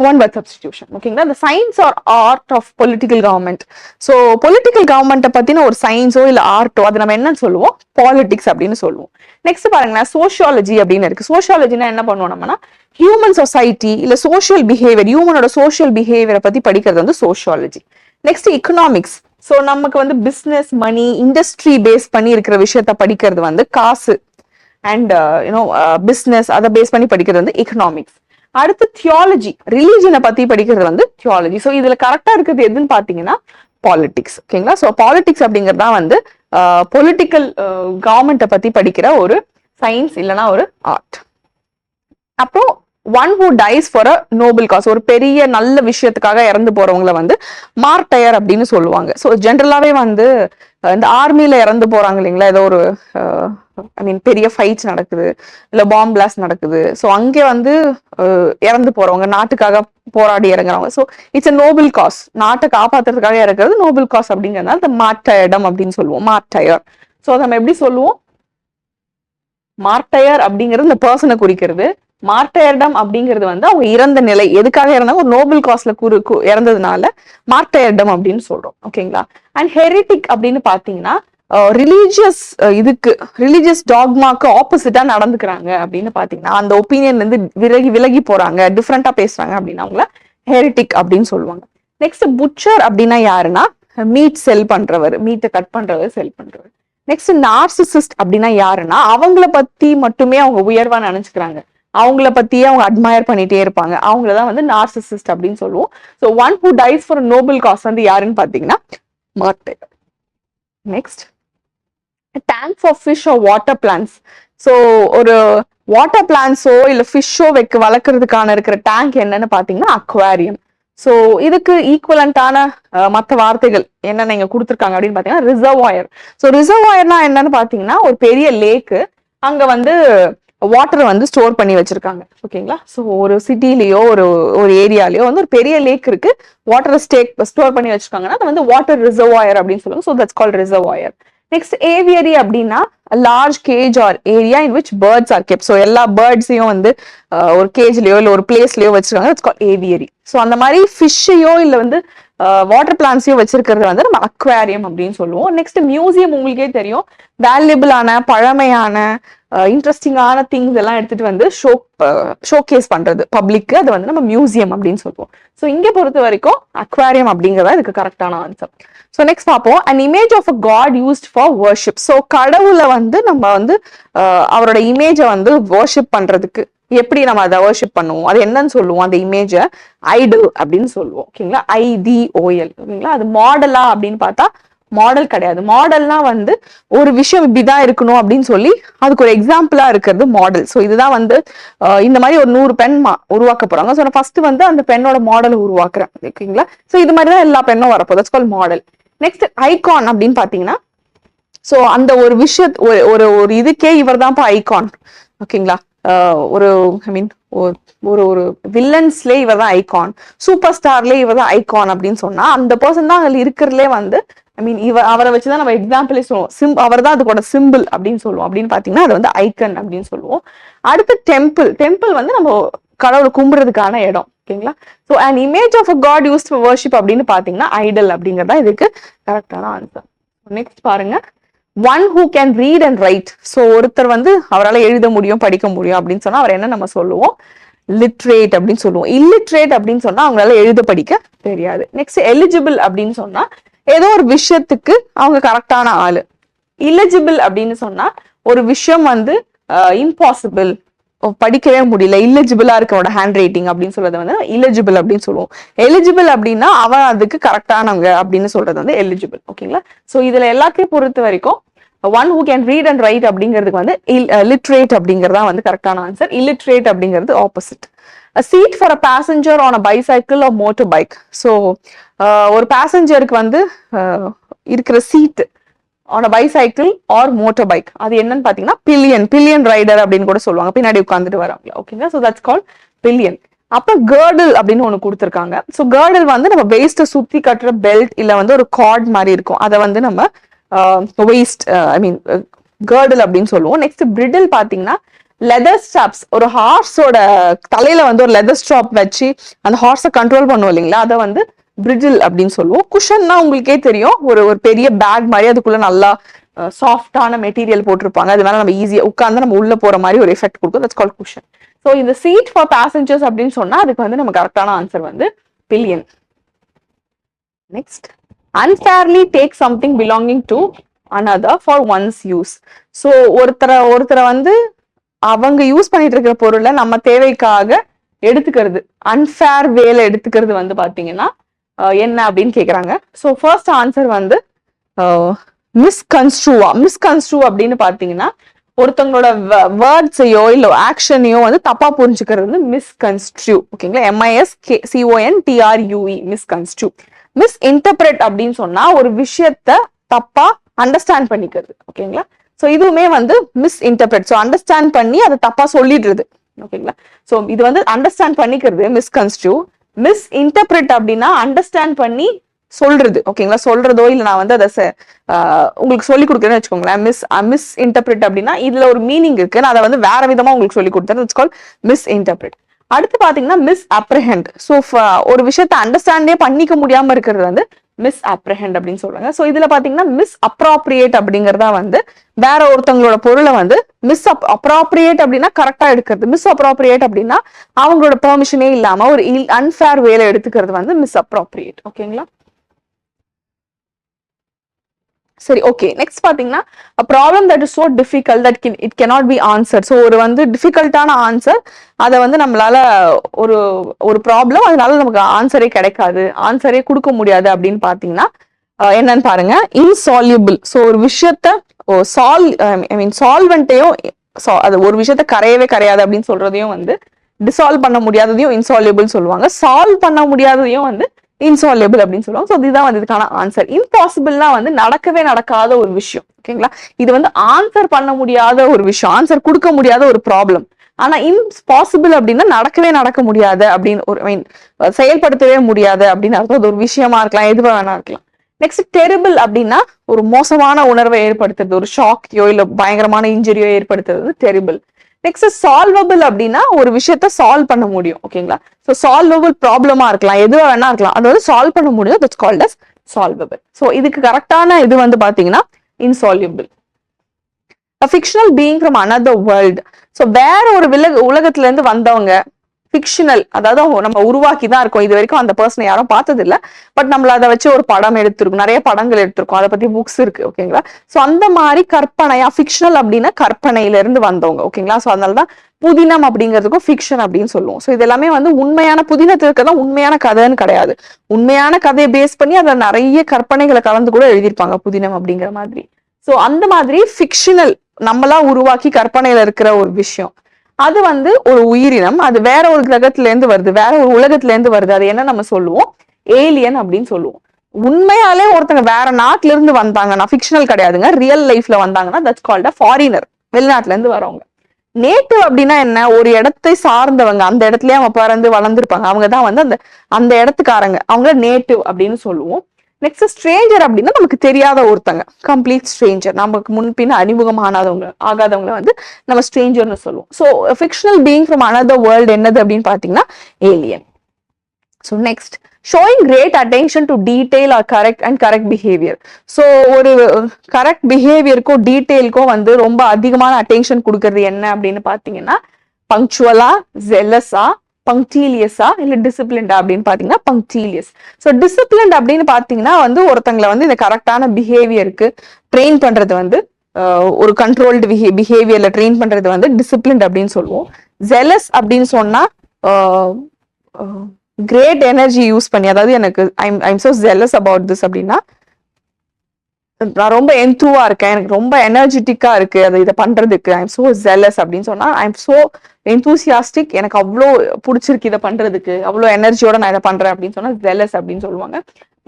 one word substitution. ஓகேங்களா, the science or art of political government. So political கவர்மெண்ட்டை பத்தின ஒரு சயின்ஸோ இல்ல ஆர்ட்டோ அது நம்ம என்ன சொல்லுவோம், பாலிடிக்ஸ் அப்படின்னு சொல்லுவோம். நெக்ஸ்ட் பாருங்கன்னா சோஷியாலஜி அப்படின்னு இருக்கு. சோஷியாலஜினா என்ன பண்ணுவோம் நம்மனா ஹியூமன் சொசைட்டி இல்ல சோஷியல் பிஹேவியர், ஹியூமனோட சோஷியல் பிஹேவியரை பத்தி படிக்கிறது வந்து சோஷியாலஜி. Next economics. ஸோ நமக்கு வந்து பிஸ்னஸ் மணி இண்டஸ்ட்ரி பேஸ் பண்ணி இருக்கிற விஷயத்த படிக்கிறது வந்து காசு அண்ட் யூனோ பிஸ்னஸ் அதை பேஸ் பண்ணி படிக்கிறது வந்து எக்கனாமிக்ஸ். அடுத்து தியாலஜி, ரிலீஜனை பத்தி படிக்கிறது வந்து தியாலஜி. ஸோ இதுல கரெக்டா இருக்கிறது எதுன்னு பாத்தீங்கன்னா பாலிடிக்ஸ். ஓகேங்களா? ஸோ பாலிடிக்ஸ் அப்படிங்கிறது தான் வந்து பொலிட்டிக்கல் கவர்மெண்ட்டை பத்தி படிக்கிற ஒரு சயின்ஸ் இல்லைன்னா ஒரு ஆர்ட். அப்புறம் one who dies for a noble cause, ஒரு பெரிய நல்ல விஷயத்துக்காக இறந்து போறவங்கள வந்து மார்டையர் அப்படின்னு சொல்லுவாங்க. ஸோ ஜென்ரலாவே வந்து இந்த ஆர்மியில இறந்து போறாங்க இல்லைங்களா, ஏதோ ஒரு ஐ மீன் பெரிய ஃபைட்ஸ் நடக்குது, இல்ல பாம் பிளாஸ்ட் நடக்குது, ஸோ அங்கே வந்து இறந்து போறவங்க, நாட்டுக்காக போராடி இறங்குறவங்க. So it's a noble cause, நாட்டை காப்பாத்துறதுக்காக இறக்குறது நோபல் காஸ் அப்படிங்கிறதுனால இந்த மார்டையர்டம் அப்படின்னு சொல்லுவோம், மார்டையர். ஸோ நம்ம எப்படி சொல்லுவோம், மார்டையர் அப்படிங்கிறது இந்த பர்சனை குறிக்கிறது, மார்டையர்டம் அப்படிங்கிறது வந்து அவங்க இறந்த நிலை, எதுக்காக இறந்தாங்க, ஒரு நோபல் காஸ்ல இறந்ததுனால மார்டையர்டம் அப்படின்னு சொல்றோம். ஓகேங்களா? அண்ட் ஹெரிட்டிக் அப்படின்னு பாத்தீங்கன்னா ரிலீஜியஸ் இதுக்கு ரிலீஜியஸ் டாக்மாக்கு ஆப்போசிட்டா நடந்துக்கிறாங்க அப்படின்னு பாத்தீங்கன்னா, அந்த ஒப்பீனியன்ல இருந்து விலகி போறாங்க, டிஃப்ரெண்டா பேசுறாங்க அப்படின்னா அவங்கள ஹெரிட்டிக் அப்படின்னு சொல்லுவாங்க. நெக்ஸ்ட் புட்சர் அப்படின்னா யாருன்னா மீட் செல் பண்றவர், மீட்டை கட் பண்றவர், செல் பண்றவர். நெக்ஸ்ட் நார்சிசிஸ்ட் அப்படின்னா யாருன்னா அவங்கள பத்தி மட்டுமே அவங்க உயர்வா நினைச்சுக்கிறாங்க, அவங்கள பத்தியே அவங்க அட்மயர் பண்ணிட்டே இருப்பாங்க, அவங்களதான் வந்து நார்சிசிஸ்ட் அப்படின்னு சொல்லுவோம். So one who dies for noble cause வந்து யாருன்னு பாத்தீங்கன்னா martyr. Next tank for fish or water plants. So ஒரு வாட்டர் பிளான்ஸோ இல்ல ஃபிஷ்ஷோ வளர்க்கறதுக்கான இருக்கிற டேங்க் என்னன்னு பாத்தீங்கன்னா அக்வாரியம். ஸோ இதுக்கு ஈக்குவலண்டான மற்ற வார்த்தைகள் என்னென்ன இங்க கொடுத்துருக்காங்க அப்படின்னு பாத்தீங்கன்னா ரிசர்வாயர். ஸோ ரிசர்வாயர்னா என்னன்னு பாத்தீங்கன்னா ஒரு பெரிய லேக்கு, அங்க வந்து வாட்டர் வந்து ஸ்டோர் பண்ணி வச்சிருக்காங்க. ஓகேங்களா? ஸோ ஒரு சிட்டிலயோ ஒரு ஏரியாலயோ வந்து ஒரு பெரிய லேக் இருக்கு, வாட்டர் ஸ்டோர் பண்ணி வச்சிருக்காங்கன்னா அது வந்து வாட்டர் ரிசர்வாயர் அப்படின்னு சொல்லுவாங்க. So that's called reservoir. Next aviary அப்படின்னா large cage or area in which birds are kept. So எல்லா பேர்ட்ஸையும் வந்து ஒரு கேஜ்லயோ இல்ல ஒரு பிளேஸ்லயோ வச்சிருக்காங்க, இட்ஸ் கால்ட் ஏவியரி. ஸோ அந்த மாதிரி ஃபிஷ்ஷையோ இல்ல வந்து வாட்டர் பிளான்ஸையோ வச்சிருக்கிறது வந்து நம்ம அக்வாரியம் அப்படின்னு சொல்லுவோம். நெக்ஸ்ட் மியூசியம், உங்களுக்கே தெரியும், வேல்யூபிளான பழமையான இன்ட்ரெஸ்டிங்கான திங்ஸ் எல்லாம் எடுத்துட்டு வந்து ஷோகேஸ் பண்றது பப்ளிக்கு, அதை வந்து நம்ம மியூசியம் அப்படின்னு சொல்லுவோம். ஸோ இங்க பொறுத்த வரைக்கும் அக்வாரியம் அப்படிங்கிறதா இதுக்கு கரெக்டான ஆன்சர். ஸோ நெக்ஸ்ட் பார்ப்போம், an image of a god used for worship. So கடவுளை வந்து நம்ம வந்து அவரோட இமேஜை வந்து வர்ஷிப் பண்றதுக்கு எப்படி நம்ம அதை வர்ஷிப் பண்ணுவோம், அது என்னன்னு சொல்லுவோம், அந்த இமேஜை ஐடல் அப்படின்னு சொல்லுவோம். ஓகேங்களா? IDOL. ஓகேங்களா? அது மாடலா அப்படின்னு பார்த்தா மாடல் கிடையாது. மாடல்னா வந்து ஒரு விஷயம் இப்படிதான் இருக்கணும் அப்படின்னு சொல்லி அதுக்கு ஒரு எக்ஸாம்பிளா இருக்கிறது மாடல். ஸோ இதுதான் வந்து இந்த மாதிரி ஒரு 100 பெண் உருவாக்க போறாங்க. ஸோ நான் ஃபர்ஸ்ட் வந்து அந்த பெண்ணோட மாடலை உருவாக்குறேன். ஓகேங்களா? ஸோ இது மாதிரி தான் எல்லா பெண்ணும் வரப்போகுது. That's called model. Next icon அப்படின்னு பாத்தீங்கன்னா, ஸோ அந்த ஒரு விஷயத்து ஒரு இதுக்கே இவர் தான்ப்பா ஐகான். ஓகேங்களா? ஒரு ஐ மீன் ஒரு வில்லன்ஸ்லேயே இவர் தான் ஐகான், சூப்பர் ஸ்டார்லேயே இவர் தான் ஐகான் அப்படின்னு சொன்னா அந்த பர்சன் தான் அங்க இருக்கிறதுலே வந்து ஐ மீன் அவரை வச்சுதான் நம்ம எக்ஸாம்பிளே சொல்லுவோம், அவர் தான் அதுக்கோட சிம்பிள் அப்படின்னு சொல்லுவோம். அப்படின்னு பாத்தீங்கன்னா அது வந்து ஐக்கன் அப்படின்னு சொல்லுவோம். அடுத்து டெம்பிள் வந்து நம்ம கடவுளை கும்பிடுறதுக்கான இடம். ஓகேங்களா? So an image of a god used for worship அப்படின்னு பாத்தீங்கன்னா ஐடல் அப்படிங்கறதா இதுக்கு கரெக்டான ஆன்சர். நெக்ஸ்ட் பாருங்க, one who can read and right. So ஒருத்தர் வந்து அவரால் எழுத முடியும் படிக்க முடியும் அப்படின்னு சொன்னா அவர் என்ன நம்ம சொல்லுவோம், லிட்ரேட் அப்படின்னு சொல்லுவோம். இல்லிட்ரேட் அப்படின்னு சொன்னா அவங்களால எழுத படிக்க தெரியாது. நெக்ஸ்ட் எலிஜிபிள் அப்படின்னு சொன்னா ஏதோ ஒரு விஷயத்துக்கு அவங்க கரெக்டான ஆளு. இல்லிஜிபிள் அப்படின்னு சொன்னா ஒரு விஷயம் வந்து இம்பாசிபிள், படிக்கவே முடியல, இல்லிஜிபிளா இருக்கவனோட ஹேண்ட் ரைட்டிங் அப்படின்னு சொல்றது வந்து இல்லிஜிபிள் அப்படின்னு சொல்லுவோம். எலிஜிபிள் அப்படின்னா அவன் அதுக்கு கரெக்டானவங்க அப்படின்னு சொல்றது வந்து எலிஜிபிள். ஓகேங்களா? ஸோ இதுல எல்லாத்தையும் பொறுத்த வரைக்கும் one who can read and right அப்படிங்கிறதுக்கு வந்து லிட்ரேட் அப்படிங்கறதா வந்து கரெக்டான ஆன்சர். இல்லிட்ரேட் அப்படிங்கிறது opposite. A seat for a passenger on a bicycle or motorbike. So ஒரு பேசஞ்சருக்கு வந்து இருக்கிற seat on a bicycle or motorbike அது என்னன்னு பாத்தீங்கன்னா பில்லியன் ரைடர் அப்படின்னு கூட சொல்லுவாங்க, பின்னாடி உட்காந்துட்டு வராங்க. ஓகேங்களா? So that's called billion. அப்ப கேர்டில் அப்படின்னு ஒண்ணு கொடுத்துருக்காங்க. ஸோ கேர்டில் வந்து நம்ம வேஸ்ட்டை சுத்தி கட்டுற பெல்ட் இல்ல வந்து ஒரு கார்ட் மாதிரி இருக்கும், அதை வந்து நம்ம வேஸ்ட் ஐ மீன் கேர்டில் அப்படின்னு சொல்லுவோம். நெக்ஸ்ட் பிரிடில் பாத்தீங்கன்னா லெதர் ஸ்ட்ராப்ஸ், ஒரு ஹார்ஸோட தலையில வந்து ஒரு லெதர் ஸ்ட்ராப் வச்சு அந்த ஹார்ஸை கண்ட்ரோல் பண்ணுவோம் இல்லைங்களா, அதை வந்து பிரிடில் அப்படின்னு சொல்லுவோம். குஷன்னா உங்களுக்கே தெரியும், ஒரு பெரிய பேக் மாதிரி அதுக்குள்ள நல்லா சாஃப்டான மெட்டீரியல் போட்டிருப்பாங்க, அதனால நம்ம ஈஸியா உட்கார்ந்து நம்ம உள்ள போற மாதிரி ஒரு எஃபெக்ட் கொடுக்கும். That's called cushion. ஸோ இந்த சீட் ஃபார் பேசஞ்சர்ஸ் அப்படின்னு சொன்னா அதுக்கு வந்து நம்ம கரெக்டான ஆன்சர் வந்து billion. Next unfairly take something belonging to another for one's use. So ஒருத்தரை வந்து அவங்க யூஸ் பண்ணிட்டு இருக்கிற பொருளை நம்ம தேவைக்காக எடுத்துக்கிறது, அன்ஃபேர் வேல எடுத்துக்கிறது வந்து பாத்தீங்கன்னா என்ன அப்படின்னு கேக்குறாங்க. ஸோ ஃபர்ஸ்ட் ஆன்சர் வந்து மிஸ்கன்ஸ்ட்ரூ அப்படின்னு பாத்தீங்கன்னா ஒருத்தவங்களோட வேர்ட்ஸையோ இல்ல ஆக்ஷனையோ வந்து தப்பா புரிஞ்சுக்கிறது வந்து மிஸ்கன்ஸ்ட்ரூ. ஓகேங்களா, MISCONTRUE மிஸ்கன்ஸ்ட்ரூ. மிஸ்இன்டர்பிரட் அப்படின்னு சொன்னா ஒரு விஷயத்த தப்பா அண்டர்ஸ்டாண்ட் பண்ணிக்கிறது. ஓகேங்களா, சோ இதுவுமே வந்து மிஸ்இன்டர்பிரட். ஸோ அண்டர்ஸ்டாண்ட் பண்ணி அதை தப்பா சொல்லிடுறது. ஓகேங்களா, சோ இது வந்து அண்டர்ஸ்டாண்ட் பண்ணிக்கிறது மிஸ்கன்ஸ்ட்ரூ. மிஸ்இன்டர்பிரட் அப்படின்னா அண்டர்ஸ்டாண்ட் பண்ணி சொல்றது. ஓகேங்களா, சொல்றதோ இல்ல நான் வந்து அதை உங்களுக்கு சொல்லி கொடுக்குறேன்னு வச்சுக்கோங்களேன். மிஸ்இன்டர்பிரட் அப்படின்னா இதுல ஒரு மீனிங் இருக்கு, நான் அதை வந்து வேற விதமா உங்களுக்கு சொல்லி கொடுத்தேன். It's called misinterpret. அடுத்து பாத்தீங்கன்னா மிஸ் அப்ரஹெண்ட். ஸோ ஒரு விஷயத்த அண்டர்ஸ்டாண்டே பண்ணிக்க முடியாம இருக்கிறது வந்து மிஸ் அப்ரஹெண்ட் அப்படின்னு சொல்றாங்க. ஸோ இதுல பாத்தீங்கன்னா மிஸ் அப்ராப்ரியேட் அப்படிங்கறதா வந்து வேற ஒருத்தவங்களோட பொருளை வந்து அப்ராப்ரியேட் அப்படின்னா கரெக்டா எடுக்கிறது. மிஸ் அப்ராப்ரியேட் அப்படின்னா அவங்களோட பெர்மிஷனே இல்லாம ஒரு அன்ஃபேர் வேலை எடுத்துக்கிறது வந்து மிஸ் அப்ராப்ரியேட். ஓகேங்களா, சரி, ஓகே. நெக்ஸ்ட் பாத்தீங்கன்னா a problem that is so difficult that it cannot be answered. So ஒரு வந்து டிஃபிகல்ட்டான ஆன்சர், அதை வந்து நம்மளால ஒரு ப்ராப்ளம், அதனால நமக்கு ஆன்சரே கிடைக்காது, ஆன்சரே கொடுக்க முடியாது அப்படின்னு பாத்தீங்கன்னா என்னன்னு பாருங்க, இன்சால்யூபிள். ஸோ ஒரு விஷயத்த சால்வெண்ட்டையும் அது ஒரு விஷயத்த கரையவே கரையாது அப்படின்னு சொல்றதையும் வந்து டிசால்வ் பண்ண முடியாததையும் இன்சால்யூபிள் சொல்லுவாங்க. சால்வ் பண்ண முடியாததையும் வந்து இன்சால்யூபிள் அப்படின்னு சொல்லுவாங்க. ஸோ இதுதான் வந்து இதுக்கான ஆன்சர். இம்பாசிபிள்னா வந்து நடக்கவே நடக்காத ஒரு விஷயம். ஓகேங்களா, இது வந்து ஆன்சர் பண்ண முடியாத ஒரு விஷயம், ஆன்சர் கொடுக்க முடியாத ஒரு ப்ராப்ளம். ஆனா இம்பாசிபிள் அப்படின்னா நடக்க முடியாது அப்படின்னு ஒரு செயல்படுத்தவே முடியாது அப்படின்னு அர்த்தம். அது ஒரு விஷயமா இருக்கலாம், எதுவா வேணா இருக்கலாம். நெக்ஸ்ட் டெரிபிள் அப்படின்னா ஒரு மோசமான உணர்வை ஏற்படுத்துறது, ஒரு ஷாக்கையோ இல்ல பயங்கரமான இன்ஜுரியோ ஏற்படுத்துறது டெரிபிள். நெக்ஸ்ட் சால்வபிள் அப்படின்னா ஒரு விஷயத்த சால்வ் பண்ண முடியும். ஓகேங்களா, சோ சால்வபிள் ப்ராப்ளமா இருக்கலாம், எதுவா வேணா இருக்கலாம், அது வந்து சால்வ் பண்ண முடியும். That's called as solvable. So இதுக்கு கரெக்டான இது வந்து பாத்தீங்கன்னா insoluble. A fictional being from another world. So வேற ஒரு உலகத்துல இருந்து வந்தவங்க, ஃபிக்ஷனல், அதாவது நம்ம உருவாக்கி தான் இருக்கோம். இது வரைக்கும் அந்த பர்சனை யாரும் பார்த்தது இல்ல, பட் நம்மள அதை வச்சு ஒரு படம் எடுத்திருக்கோம், நிறைய படங்கள் எடுத்திருக்கோம், அதை பத்தி புக்ஸ் இருக்கு. ஓகேங்களா, சோ அந்த மாதிரி கற்பனையா, ஃபிக்ஷனல் அப்படின்னா கற்பனையில இருந்து வந்தவங்க. ஓகேங்களா, சோ அதனாலதான் புதினம் அப்படிங்கிறதுக்கும் ஃபிக்ஷன் அப்படின்னு சொல்லுவோம். சோ இது எல்லாமே வந்து உண்மையான புதினத்திற்கு தான் உண்மையான கதைன்னு கிடையாது, உண்மையான கதையை பேஸ் பண்ணி அதுல நிறைய கற்பனைகளை கலந்து கூட எழுதியிருப்பாங்க புதினம் அப்படிங்கிற மாதிரி. சோ அந்த மாதிரி ஃபிக்ஷனல், நம்மளா உருவாக்கி கற்பனையில இருக்கிற ஒரு விஷயம், அது வந்து ஒரு உயிரினம், அது வேற ஒரு கிரகத்துல இருந்து வருது, வேற ஒரு உலகத்துல இருந்து வருது, அது என்ன நம்ம சொல்லுவோம், ஏலியன் அப்படின்னு சொல்லுவோம். உண்மையாலே ஒருத்தங்க வேற நாட்டுல இருந்து வந்தாங்கன்னா, ஃபிக்ஷனல் கிடையாதுங்க, ரியல் லைஃப்ல வந்தாங்கன்னா தட்ஸ் கால்ட் அ ஃபாரினர், வெளிநாட்டுல இருந்து வரவங்க. நேட்டிவ் அப்படின்னா என்ன, ஒரு இடத்தை சார்ந்தவங்க, அந்த இடத்துலயே அவங்க பிறந்து வளர்ந்துருப்பாங்க, அவங்கதான் வந்து அந்த இடத்துக்காரங்க, அவங்க நேட்டிவ் அப்படின்னு சொல்லுவோம். நெக்ஸ்ட் ஸ்ட்ரேஞ்சர் அப்படின்னா நமக்கு தெரியாத ஒருத்தங்க, கம்ப்ளீட் ஸ்ட்ரேஞ்சர், நமக்கு முன்பின் ஆகாதவங்களை வந்து நம்ம ஸ்ட்ரேஞ்சர்னு சொல்லுவோம். So fictional being from another world என்னது அப்படின்னு பாத்தீங்கன்னா alien. So next showing great attention to detail or correct behaviour. So ஒரு கரெக்ட் பிஹேவியருக்கோ டீடைல்க்கோ வந்து ரொம்ப அதிகமான அட்டென்ஷன் கொடுக்கறது என்ன அப்படின்னு பாத்தீங்கன்னா பங்க்சுவலா, ஜெலஸா, பங்க்டீலியஸா இல்ல டிசிப்ளின்டா அப்படின்னு பாத்தீங்கன்னா பங்க்டீலியஸ். ஸோ டிசிப்ளின்ட் அப்படின்னு பாத்தீங்கன்னா வந்து ஒருத்தங்களை வந்து இந்த கரெக்டான பிஹேவியருக்கு ட்ரெயின் பண்றது வந்து ஒரு கண்ட்ரோல்டு பிஹேவியர்ல ட்ரெயின் பண்றது வந்து டிசிப்ளின்ட் அப்படின்னு சொல்லுவோம். ஜெலஸ் அப்படின்னு சொன்னா கிரேட் எனர்ஜி யூஸ் பண்ணி, அதாவது எனக்கு I'm so jealous about this அப்படின்னா நான் ரொம்ப எந்தூவா இருக்கேன், எனக்கு ரொம்ப எனர்ஜெட்டிக்கா இருக்கு அதை இதை பண்றதுக்கு, ஐம் சோ ஜெலஸ் அப்படின்னு சொன்னா ஐம் சோ எந்தூசியாஸ்டிக், எனக்கு அவ்வளோ பிடிச்சிருக்கு இதை பண்றதுக்கு, அவ்வளோ எனர்ஜியோட நான் இதை பண்றேன் அப்படின்னு சொன்னா ஜெலஸ் அப்படின்னு சொல்லுவாங்க.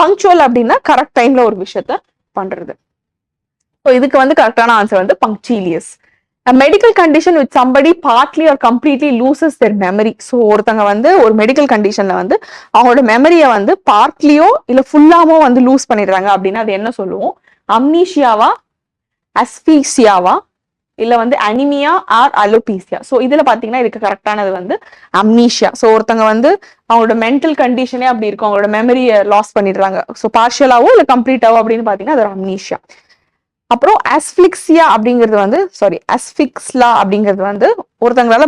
பங்க்சுவல் அப்படின்னா கரெக்ட் டைம்ல ஒரு விஷயத்த பண்றது. ஸோ இதுக்கு வந்து கரெக்டான ஆன்சர் வந்து பங்க்டீலியஸ். A medical condition which somebody partly or completely loses their memory. So ஒருத்தங்க வந்து ஒரு மெடிக்கல் கண்டிஷன்ல வந்து அவங்களோட மெமரியை வந்து பார்ட்லியோ இல்ல ஃபுல்லாமோ வந்து லூஸ் பண்ணிடுறாங்க அப்படின்னா அது என்ன சொல்லுவோம், அம்னீஷியாவா, அஸ்பீசியாவா, இல்ல வந்து அனிமியா ஆர் அலோபீசியா. ஸோ இதுல பாத்தீங்கன்னா இதுக்கு கரெக்டானது வந்து அம்னீஷியா. ஸோ ஒருத்தங்க வந்து அவங்களோட மென்டல் கண்டிஷனே அப்படி இருக்கும், அவங்களோட மெமரியை லாஸ் பண்ணிடுறாங்க. ஸோ பார்ஷியலாவோ இல்ல கம்ப்ளீட்டாவோ அப்படின்னு பாத்தீங்கன்னா அது ஒரு அம்னீஷியா. அப்புறம் அஸ்பிக்ஸியா அப்படிங்கிறது வந்து அஸ்பிக்ஸ்லா அப்படிங்கிறது வந்து ஒருத்தங்களால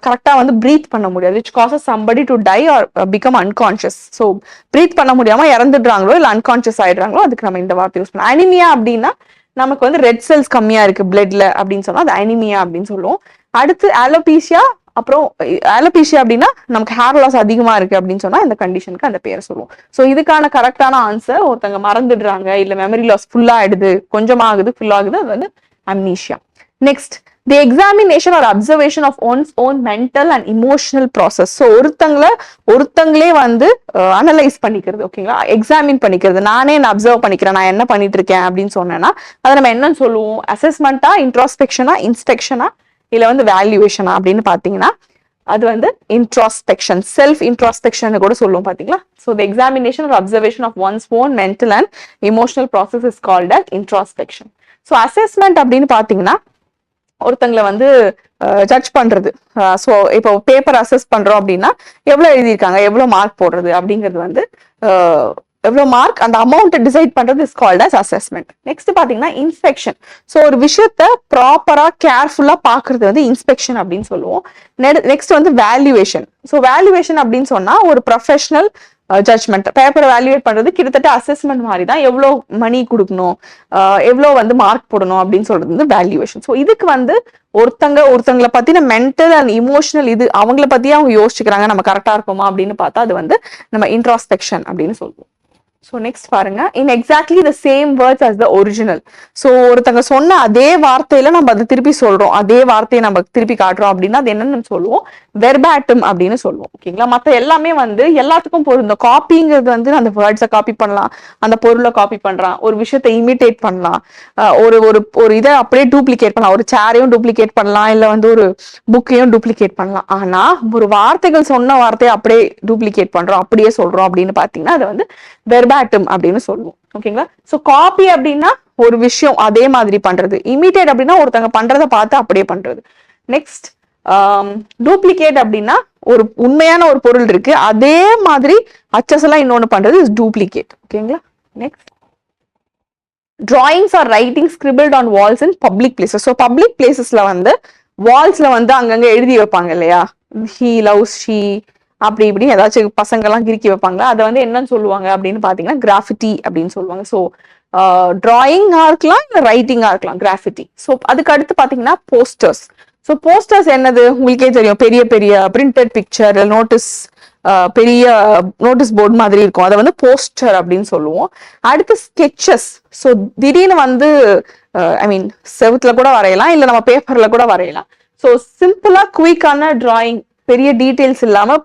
கரெக்டா வந்து பிரீத் பண்ண முடியாது, which causes somebody to die or become unconscious. So breathe பண்ண முடியாம இறந்துடுறாங்களோ இல்ல அன்கான்சியஸ் ஆயிடுறாங்களோ அதுக்கு நம்ம இந்த வார்த்தை யூஸ் பண்ணோம். அனிமியா அப்படின்னா நமக்கு வந்து ரெட் செல்ஸ் கம்மியா இருக்கு பிளட்ல அப்படின்னு சொன்னா அது அனிமியா அப்படின்னு சொல்லுவோம். அடுத்து ஆலோபீசியா, அப்புறம் ஆலோபீசியா அப்படின்னா நமக்கு ஹேர் லாஸ் அதிகமா இருக்கு அப்படின்னு சொன்னா இந்த கண்டிஷனுக்கு அந்த பேரை சொல்லுவோம். ஸோ இதுக்கான கரெக்டான ஆன்சர் ஒருத்தங்க மறந்துடுறாங்க இல்ல மெமரி லாஸ் ஃபுல்லா ஆயிடுது, கொஞ்சமா ஆகுது, ஃபுல் ஆகுது, அது வந்து amnesia. Next, the examination or observation of one's own mental and emotional process. So ஒருத்தங்களே வந்து அனலைஸ் பண்ணிக்கிறது, ஓகேங்களா, எக்ஸாமின் பண்ணிக்கிறது. நானே என்ன அப்சர்வ் பண்ணிக்கிறேன், நான் என்ன பண்ணிட்டு இருக்கேன் அப்படின்னு சொன்னேன்னா அதை நம்ம என்னன்னு சொல்லுவோம்? அசஸ்மெண்டா, இன்ட்ராஸ்பெக்ஷனா, இன்ஸ்பெக்ஷனா, இல்ல வந்து வேல்யூவேஷனா அப்படின்னு பாத்தீங்கன்னா அது வந்து இன்ட்ராஸ்பெக்ஷன், செல்ஃப் இன்ட்ராஸ்பெக்ஷன் கூட சொல்லுவோம் பாத்தீங்களா. So the examination or observation of one's own mental and emotional process is called as introspection. So assessment அப்படின்னு பாத்தீங்கன்னா ஒருத்தங்களை வந்து ஜட்ஜ் பண்றது. ஸோ இப்போ பேப்பர் அசஸ் பண்றோம் அப்படின்னா எவ்வளவு எழுதியிருக்காங்க, எவ்வளவு மார்க் போடுறது அப்படிங்கிறது வந்து எவ்வளவு மார்க், அந்த அமௌண்ட் டிசைட் பண்றது is called as assessment. Next பாத்தீங்கன்னா இன்ஸ்பெக்ஷன். ஸோ ஒரு விஷயத்த ப்ராப்பரா கேர்ஃபுல்லா பாக்குறது வந்து இன்ஸ்பெக்ஷன் அப்படின்னு சொல்லுவோம். நெக்ஸ்ட் வந்து வேல்யூவேஷன். ஸோ வேல்யூவேஷன் அப்படின்னு சொன்னா ஒரு ப்ரொஃபஷனல் ஜட்ஜ்மெண்ட். பேப்பரை வேல்யூவேட் பண்றது கிட்டத்தட்ட அசஸ்மெண்ட் மாதிரி தான். எவ்வளோ மணி கொடுக்கணும், எவ்வளோ வந்து மார்க் போடணும் அப்படின்னு சொல்றது வந்து வேல்யூவேஷன். ஸோ இதுக்கு வந்து ஒருத்தங்களை பத்தின மென்டல் அண்ட் இமோஷனல் இது அவங்கள பத்தியே அவங்க யோசிச்சுக்கிறாங்க, நம்ம கரெக்டா இருக்கோமா அப்படின்னு பார்த்தா அது வந்து நம்ம இன்ட்ராஸ்பெக்ஷன் அப்படின்னு சொல்லுவோம். ஸோ நெக்ஸ்ட் பாருங்க, in exactly the same words as the original. So ஒருத்தங்க சொன்ன அதே வார்த்தையில நம்ம அதை திருப்பி சொல்றோம், அதே வார்த்தையை நம்ம திருப்பி காட்டுறோம் அப்படின்னா அது என்னன்னு சொல்லுவோம்? வெர்பாட்டம் அப்படின்னு சொல்லுவோம், ஓகேங்களா. மற்ற எல்லாமே வந்து எல்லாத்துக்கும் பொருந்தும். காப்பிங்கிறது வந்து அந்த வேர்ட்ஸை காப்பி பண்ணலாம், அந்த பொருளை காப்பி பண்றான், ஒரு விஷயத்தை இமிட்டேட் பண்ணலாம், ஒரு ஒரு ஒரு இதை அப்படியே டூப்ளிகேட் பண்ணலாம், ஒரு சேரையும் டூப்ளிகேட் பண்ணலாம், இல்ல வந்து ஒரு புக்கையும் டூப்ளிகேட் பண்ணலாம். ஆனா ஒரு வார்த்தைகள் சொன்ன வார்த்தையை அப்படியே டூப்ளிகேட் பண்றோம், அப்படியே சொல்றோம் அப்படின்னு பாத்தீங்கன்னா அது வந்து வெர்பாட்டம் அப்படின்னு சொல்லுவோம், ஓகேங்களா. சோ காப்பி அப்படின்னா ஒரு விஷயம் அதே மாதிரி பண்றது, இமிட்டேட் அப்படின்னா ஒருத்தங்க பண்றதை பார்த்து அப்படியே பண்றது. நெக்ஸ்ட் டூப்ளிகேட் அப்படின்னா ஒரு உண்மையான ஒரு பொருள் இருக்கு, அதே மாதிரி அச்சசலா இன்னொன்னு பண்றது இஸ் டூப்ளிகேட், ஓகேங்களா. Next, drawings or writing scribbled on walls in public places. So public பிளேசஸ்ல வந்து வால்ஸ்ல வந்து அங்கங்க எழுதி வைப்பாங்க இல்லையா, he loves she அப்படி இப்படி ஏதாச்சும் பசங்க எல்லாம் கிறுக்கி வைப்பாங்களா, அதை வந்து என்னன்னு சொல்லுவாங்க அப்படின்னு பாத்தீங்கன்னா கிராஃபிட்டி அப்படின்னு சொல்லுவாங்க. ஸோ டிராயிங்கா இருக்கலாம் இல்ல ரைட்டிங்கா இருக்கலாம், கிராஃபிட்டி. ஸோ அதுக்கு அடுத்து பாத்தீங்கன்னா போஸ்டர்ஸ். ஸோ போஸ்டர்ஸ் என்னது உங்களுக்கே தெரியும், பெரிய பெரிய பிரிண்டட் பிக்சர், நோட்டீஸ், பெரிய நோட்டீஸ் போர்டு மாதிரி இருக்கும், அதை வந்து போஸ்டர் அப்படின்னு சொல்லுவோம். அடுத்து ஸ்கெச்சஸ். ஸோ திடீர்னு வந்து ஐ மீன் செவுத்துல கூட வரையலாம், இல்ல நம்ம பேப்பர்ல கூட வரையலாம். ஸோ சிம்பிளா குயிக்கான டிராயிங், பெரிய டீடைல்ஸ் இல்லாம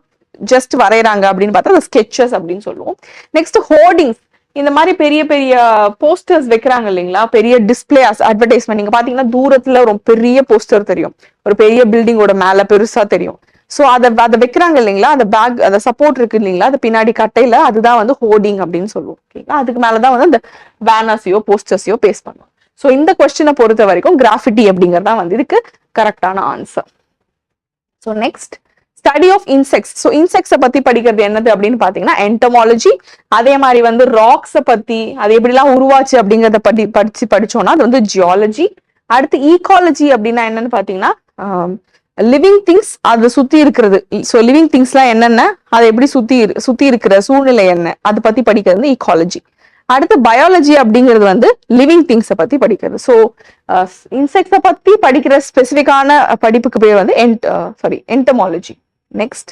ஜஸ்ட் வரைகிறாங்க அப்படின்னு பார்த்தா அது ஸ்கெச்சஸ் அப்படின்னு சொல்லுவோம். Next hoardings. இந்த மாதிரி பெரிய பெரிய போஸ்டர்ஸ் வைக்கிறாங்க இல்லைங்களா, பெரிய டிஸ்பிளே அட்வர்டைஸ்மெண்ட். நீங்க பாத்தீங்கன்னா தூரத்துல ஒரு பெரிய போஸ்டர் தெரியும், ஒரு பெரிய பில்டிங்கோட மேல பெருசா தெரியும். சோ அதை வைக்கிறாங்க இல்லைங்களா, அந்த பேக், அந்த சப்போர்ட் இருக்கு இல்லைங்களா, அது பின்னாடி கட்டையில, அதுதான் வந்து ஹோர்டிங் அப்படின்னு சொல்லுவோம், ஓகேங்களா. அதுக்கு மேலதான் வந்து அந்த பேனர்ஸையோ போஸ்டர்ஸையோ பேஸ்ட் பண்ணுவோம். சோ இந்த கொஸ்டினை பொறுத்த வரைக்கும் கிராஃபிட்டி அப்படிங்கறதா வந்து இதுக்கு கரெக்டான ஆன்சர். So next, study of insects. So இன்செக்ட்ஸை பத்தி படிக்கிறது என்னது அப்படின்னு பாத்தீங்கன்னா என்டமாலஜி. அதே மாதிரி வந்து ராக்ஸை பத்தி, அது எப்படிலாம் உருவாச்சு அப்படிங்கிறத படிச்சோம்னா அது வந்து ஜியாலஜி. அடுத்து ஈகாலஜி அப்படின்னா என்னன்னு பாத்தீங்கன்னா லிவிங் திங்ஸ், அதை சுத்தி இருக்கிறது. ஸோ லிவிங் திங்ஸ்லாம் என்னென்ன, அதை எப்படி சுத்தி இருக்கிற சூழ்நிலை என்ன, அதை பத்தி படிக்கிறது ஈகாலஜி. அடுத்து பயாலஜி அப்படிங்கிறது வந்து லிவிங் திங்ஸை பத்தி படிக்கிறது. ஸோ இன்செக்ட்ஸை பத்தி படிக்கிற ஸ்பெசிபிக்கான படிப்புக்கு பேர் வந்து entomology. Next,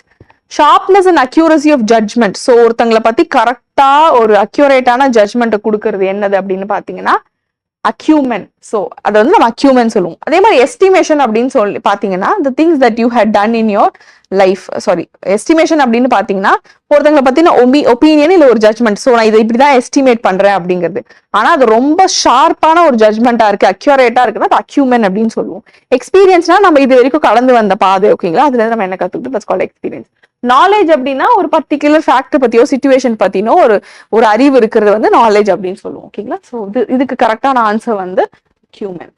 sharpness and accuracy of judgement. So ஒருத்தங்களை பத்தி கரெக்டா ஒரு அக்யூரேட்டான ஜட்ஜ்மெண்ட்டை கொடுக்கறது என்னது அப்படின்னு பாத்தீங்கன்னா அக்யூமென். ஸோ அதை வந்து நம்ம அக்யூமென் சொல்லுவோம். அதே மாதிரி எஸ்டிமேஷன் அப்படின்னு சொல்லி பாத்தீங்கன்னா the things that you had done in your life. Sorry, estimation அப்படின்னு பாத்தீங்கன்னா ஒருத்தங்களை பத்தின ஒப்பீனியன் இல்ல ஒரு ஜட்ஜ்மெண்ட். ஸோ நான் இதை இப்படிதான் எஸ்டிமேட் பண்றேன் அப்படிங்கிறது. ஆனா அது ரொம்ப ஷார்ப்பான ஒரு ஜட்ஜ்மெண்டா இருக்கு, அக்யூரேட்டா இருக்குன்னா அது அக்யூமென் அப்படின்னு சொல்லுவோம். எக்ஸ்பீரியன்ஸ்னா நம்ம இது வரைக்கும் கடந்து வந்த பாதை, ஓகேங்களா, அதுல இருந்து நம்ம என்ன கத்துக்கிட்டு தட்ஸ் கால்ட் எக்ஸ்பீரியன்ஸ். நாலேஜ் அப்படின்னா ஒரு பர்டிகுலர் ஃபேக்ட் பத்தியோ சிச்சுவேஷன் பத்தினோ ஒரு அறிவு இருக்கிறது வந்து நாலேஜ் அப்படின்னு சொல்லுவோம், ஓகேங்களா. ஸோ இதுக்கு கரெக்டான ஆன்சர் வந்து human.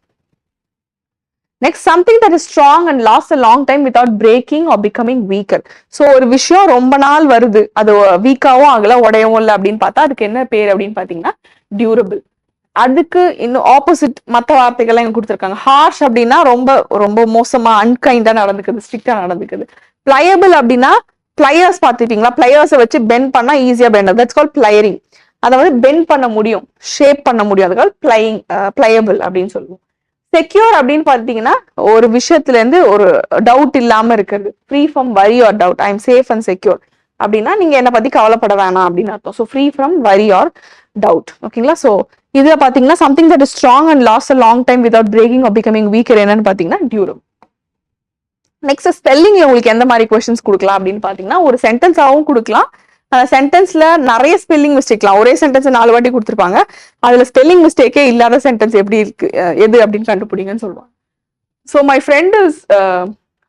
Next, something that is strong and last a long time without breaking or becoming weaker. So ஒரு விஷயம் ரொம்ப நாள் வருது, அது வீக்காவும் ஆகல உடையவும் இல்லை அப்படின்னு பார்த்தா அதுக்கு என்ன பேர் அப்படின்னு பாத்தீங்கன்னா டியூரபிள். அதுக்கு இன்னும் ஆப்போசிட் மற்ற வார்த்தைகள்லாம் இங்க கொடுத்துருக்காங்க. ஹார்ஷ் அப்படின்னா ரொம்ப ரொம்ப மோசமா அன்கைண்டா நடந்துக்குது, ஸ்ட்ரிக்டா நடந்துக்குது. பிளையபிள் அப்படின்னா பிளையர்ஸ் பார்த்துட்டீங்களா, பிளையர்ஸை வச்சு பெண்ட் பண்ணா ஈஸியா பெண்ட், தட்ஸ் கால் பிளையரிங். அதை வந்து பெண்ட் பண்ண முடியும், ஷேப் பண்ண முடியும், அதுக்காக பிளையபிள் அப்படின்னு சொல்லுவோம். செக்யூர் அப்படின்னு பாத்தீங்கன்னா ஒரு விஷயத்துல இருந்து ஒரு டவுட் இல்லாம இருக்கிறது, free from worry or doubt, I am safe and secure அப்படின்னா நீங்க என்ன பத்தி கவலைப்பட வேணாம் அப்படின்னு அர்த்தம். So free from worry or doubt. ஓகேங்களா? ஸோ இதுல பாத்தீங்கன்னா something that is strong and last a long time without breaking or becoming weaker என்னன்னு பாத்தீங்கன்னா டியூரபிள். நெக்ஸ்ட் ஸ்பெல்லிங்ல உங்களுக்கு எந்த மாதிரி கொஸ்டின்ஸ் கொடுக்கலாம் அப்படின்னு பாத்தீங்கன்னா ஒரு சென்டென்ஸாவும் கொடுக்கலாம். சென்டென்ஸ்ல நிறைய ஸ்பெல்லிங் மிஸ்டேக்லாம், ஒரே சென்டென்ஸ் 4 வாட்டி கொடுத்துருப்பாங்க, அதுல ஸ்பெல்லிங் மிஸ்டேக்கே இல்லாத சென்டென்ஸ் எப்படி இருக்கு எது அப்படின்னு கண்டுபிடிங்கன்னு சொல்லுவாங்க. So my friend is